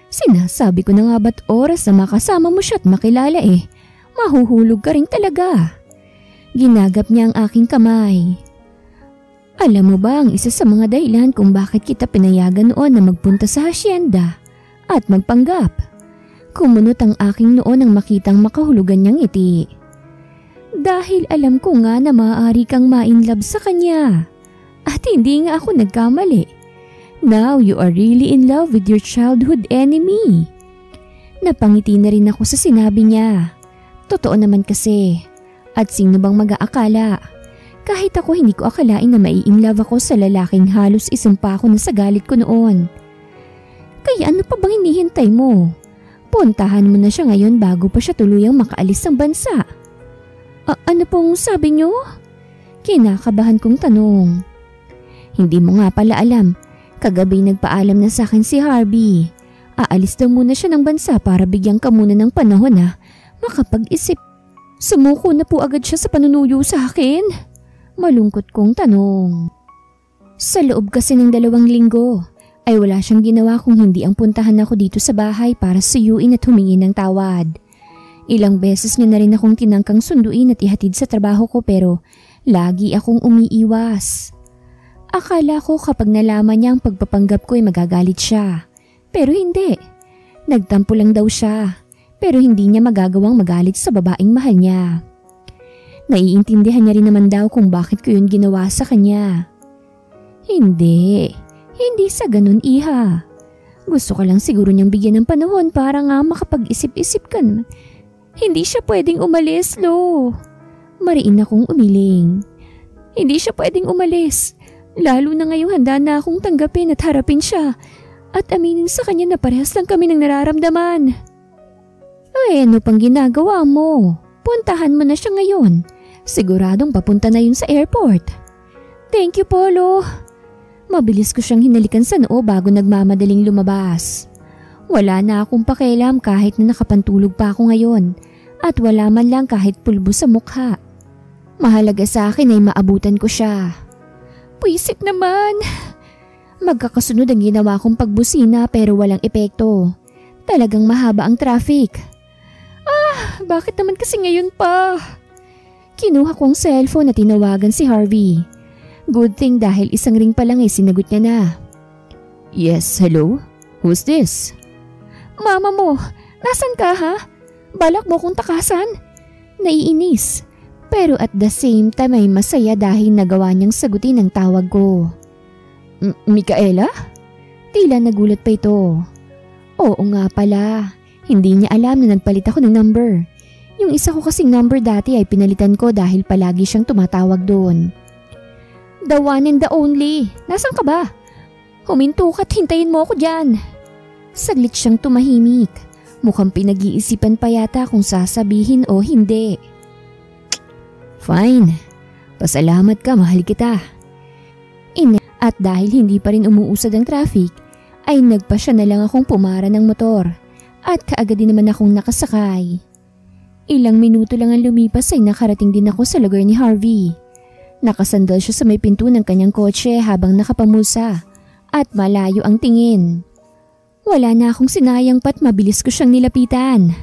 Sinasabi ko na nga ba't oras na makasama mo siya at makilala mahuhulog ka rin talaga. Ginagap niya ang aking kamay. Alam mo ba ang isa sa mga dahilan kung bakit kita pinayagan noon na magpunta sa hasyenda at magpanggap? Kumunot ang aking noon nang makitang makahulugan niyang ngiti. Dahil alam ko nga na maaari kang ma-inlove sa kanya. At hindi nga ako nagkamali. Now you are really in love with your childhood enemy. Napangiti na rin ako sa sinabi niya. Totoo naman kasi. At sino bang mag-aakala? Kahit ako hindi ko akalain na mai-inlove ako sa lalaking halos isumpa ko na sa galit ko noon. Kaya ano pa bang hinihintay mo? Puntahan mo na siya ngayon bago pa siya tuluyang makaalis ng bansa. Ano pong sabi niyo? Kinakabahan kong tanong. Hindi mo nga pala alam. Kagabi nagpaalam na sa akin si Harvey. Aalis daw muna siya ng bansa para bigyan ka muna ng panahon na makapag-isip. Sumuko na po agad siya sa panunuyo sa akin. Malungkot kong tanong. Sa loob kasi ng 2 linggo ay wala siyang ginawa kung hindi ang puntahan ako dito sa bahay para suyuin at humingi ng tawad. Ilang beses niya na rin akong tinangkang sunduin at ihatid sa trabaho ko pero lagi akong umiiwas. Akala ko kapag nalaman niya ang pagpapanggap ko ay magagalit siya. Pero hindi. Nagtampo lang daw siya. Pero hindi niya magagawang magalit sa babaeng mahal niya. Naiintindihan niya rin naman daw kung bakit ko yun ginawa sa kanya. Hindi sa ganun, iha. Gusto ka lang siguro niyang bigyan ng panahon para nga makapag-isip-isip ka naman. Hindi siya pwedeng umalis, Lo. Mariin akong umiling. Hindi siya pwedeng umalis. Lalo na ngayong handa na akong tanggapin at harapin siya. At aminin sa kanya na parehas lang kami ng nararamdaman. Ano pang ginagawa mo? Puntahan mo na siya ngayon. Siguradong papunta na yun sa airport. Thank you, Polo. Mabilis ko siyang hinalikan sa noo bago nagmamadaling lumabas. Wala na akong pakialam kahit na nakapantulog pa ako ngayon at wala man lang kahit pulbo sa mukha. Mahalaga sa akin ay maabutan ko siya. Puisit naman. Magkakasunod ang ginawa kong pagbusina pero walang epekto. Talagang mahaba ang traffic. Bakit naman kasi ngayon pa? Kinuha kong cellphone at tinawagan si Harvey. Good thing dahil isang ring pa lang ay sinagot niya na. Yes, hello? Who's this? Mama mo, nasan ka ha? Balak mo kong takasan? Naiinis. Pero at the same time ay masaya dahil nagawa niyang sagutin ang tawag ko. Micaela? Tila nagulat pa ito. Oo nga pala. Hindi niya alam na nagpalit ako ng number. Yung isa ko kasing number dati ay pinalitan ko dahil palagi siyang tumatawag doon. The one and the only. Nasaan ka ba? Huminto ka't hintayin mo ako dyan. Saglit siyang tumahimik. Mukhang pinag-iisipan pa yata kung sasabihin o hindi. Fine. Pasalamat ka, mahal kita. At dahil hindi pa rin umuusad ang traffic, ay nagpasya na lang akong pumara ng motor at kaagad din naman akong nakasakay. Ilang minuto lang ang lumipas ay nakarating din ako sa lugar ni Harvey. Nakasandal siya sa may pinto ng kanyang kotse habang nakapamusa at malayo ang tingin. Wala na akong sinayang pa't mabilis ko siyang nilapitan.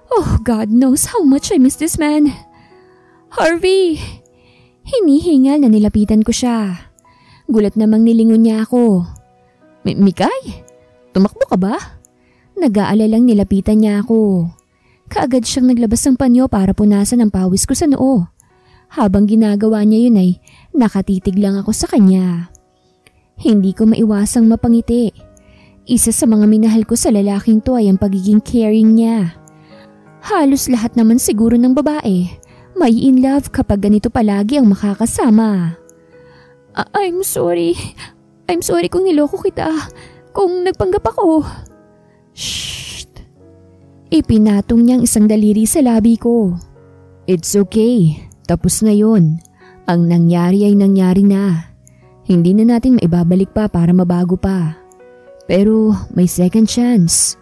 Oh, God knows how much I miss this man. Harvey! Hinihingal na nilapitan ko siya. Gulat namang nilingon niya ako. Mikay? Tumakbo ka ba? Nag-aalalang nilapitan niya ako. Kaagad siyang naglabas ng panyo para punasan ang pawis ko sa noo. Habang ginagawa niya yun ay nakatitig lang ako sa kanya. Hindi ko maiwasang mapangiti. Isa sa mga minahal ko sa lalaking to ay ang pagiging caring niya. Halos lahat naman siguro ng babae may in love kapag ganito palagi ang makakasama. I'm sorry. I'm sorry kung niloko kita. Kung nagpanggap ako. Shh! Ipinatong niyang isang daliri sa labi ko. It's okay. Tapos na yun. Ang nangyari ay nangyari na. Hindi na natin maibabalik pa para mabago pa. Pero may second chance.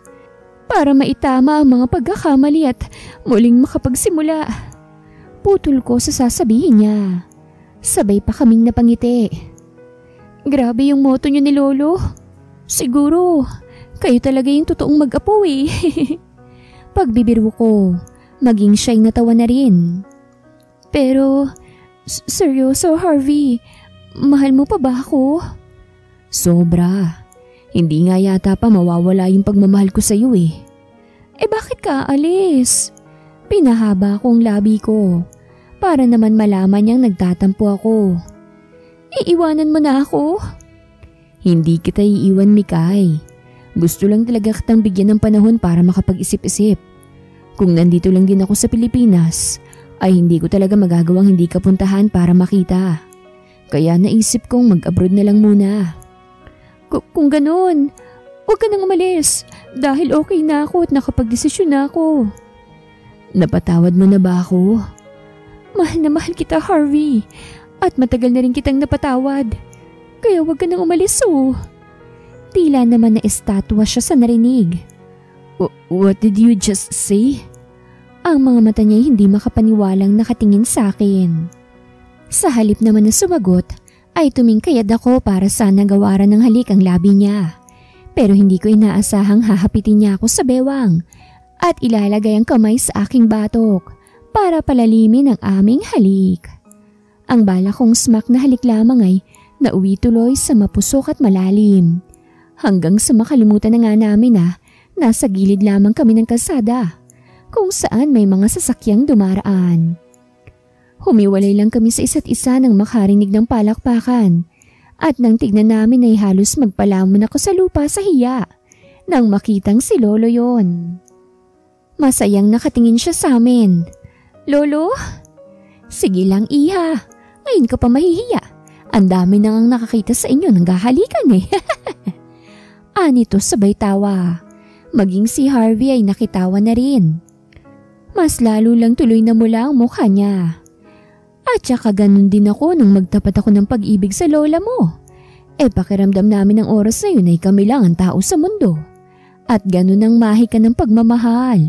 Para maitama ang mga pagkakamali at muling makapagsimula. Putol ko sa sasabihin niya. Sabay pa kaming napangiti. Grabe yung moto niyo ni Lolo. Siguro, kayo talaga yung totoong mag-apo eh. Pagbibiro ko, maging siya'y natawa na rin. Pero, seryoso Harvey, mahal mo pa ba ako? Sobra. Hindi nga yata pa mawawala yung pagmamahal ko sa'yo eh. Bakit ka aalis? Pinahaba ko ang labi ko para naman malaman niyang nagtatampo ako. Iiwanan mo na ako? Hindi kita iiwan, Mikay. Gusto lang talaga kitang bigyan ng panahon para makapag-isip-isip. Kung nandito lang din ako sa Pilipinas, ay hindi ko talaga magagawang hindi ka puntahan para makita. Kaya naisip kong mag-abroad na lang muna. Kung ganun, huwag ka nang umalis dahil okay na ako at nakapag-desisyon na ako. Napatawad mo na ba ako? Mahal na mahal kita, Harvey. At matagal na rin kitang napatawad. Kaya huwag ka nang umalis oh. Tila naman na estatwa siya sa narinig. What did you just say? Ang mga mata niya hindi makapaniwalang nakatingin sa akin. Sa halip naman na sumagot, ay tumingkayad ako para sana gawaran ng halik ang labi niya. Pero hindi ko inaasahang hahapitin niya ako sa bewang at ilalagay ang kamay sa aking batok para palalimin ang aming halik. Ang bala kong smack na halik lamang ay nauwi tuloy sa mapusok at malalim. Hanggang sa makalimutan na nga namin na nasa gilid lamang kami ng kalsada kung saan may mga sasakyang dumaraan. Humiwalay lang kami sa isa't isa nang makarinig ng palakpakan at nang tignan namin ay halos magpalamon ako sa lupa sa hiya nang makitang si Lolo yon. Masayang nakatingin siya sa amin. "Lolo? Sige lang iha, ngayon ka pa mahihiya. Ang dami nang nakakita sa inyo ng gahalikan eh." Anito sabay tawa. Maging si Harvey ay nakitawa na rin. Mas lalo lang tuloy na mula ang mukha niya. At saka ganun din ako nung magtapat ako ng pag-ibig sa lola mo. Pakiramdam namin ng oras na yun ay kami lang ang tao sa mundo. At ganun ang mahika ng pagmamahal.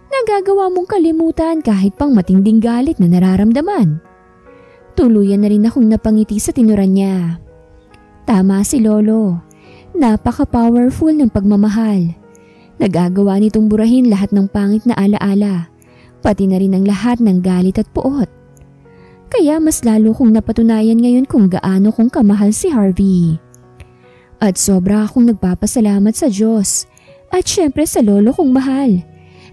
Nagagawa mong kalimutan kahit pang matinding galit na nararamdaman. Tuluyan na rin akong napangiti sa tinuran niya. Tama si Lolo. Napaka-powerful ng pagmamahal. Nagagawa nitong burahin lahat ng pangit na alaala, pati na rin ang lahat ng galit at puot. Kaya mas lalo kong napatunayan ngayon kung gaano kong kamahal si Harvey. At sobra akong nagpapasalamat sa Diyos at syempre sa lolo kong mahal.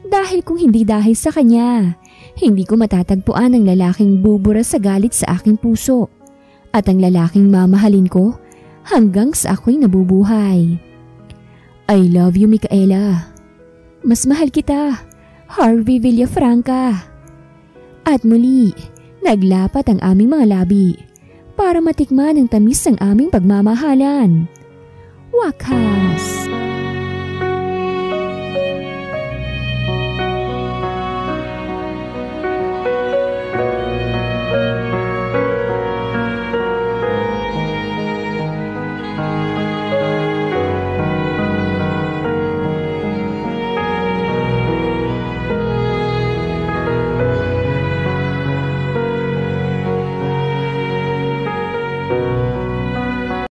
Dahil kung hindi dahil sa kanya, hindi ko matatagpuan ang lalaking bubura sa galit sa aking puso at ang lalaking mamahalin ko hanggang sa ako'y nabubuhay. I love you, Micaela. Mas mahal kita, Harvey Villafranca. At muli, naglapat ang aming mga labi para matikman ang tamis ng aming pagmamahalan. Wakas!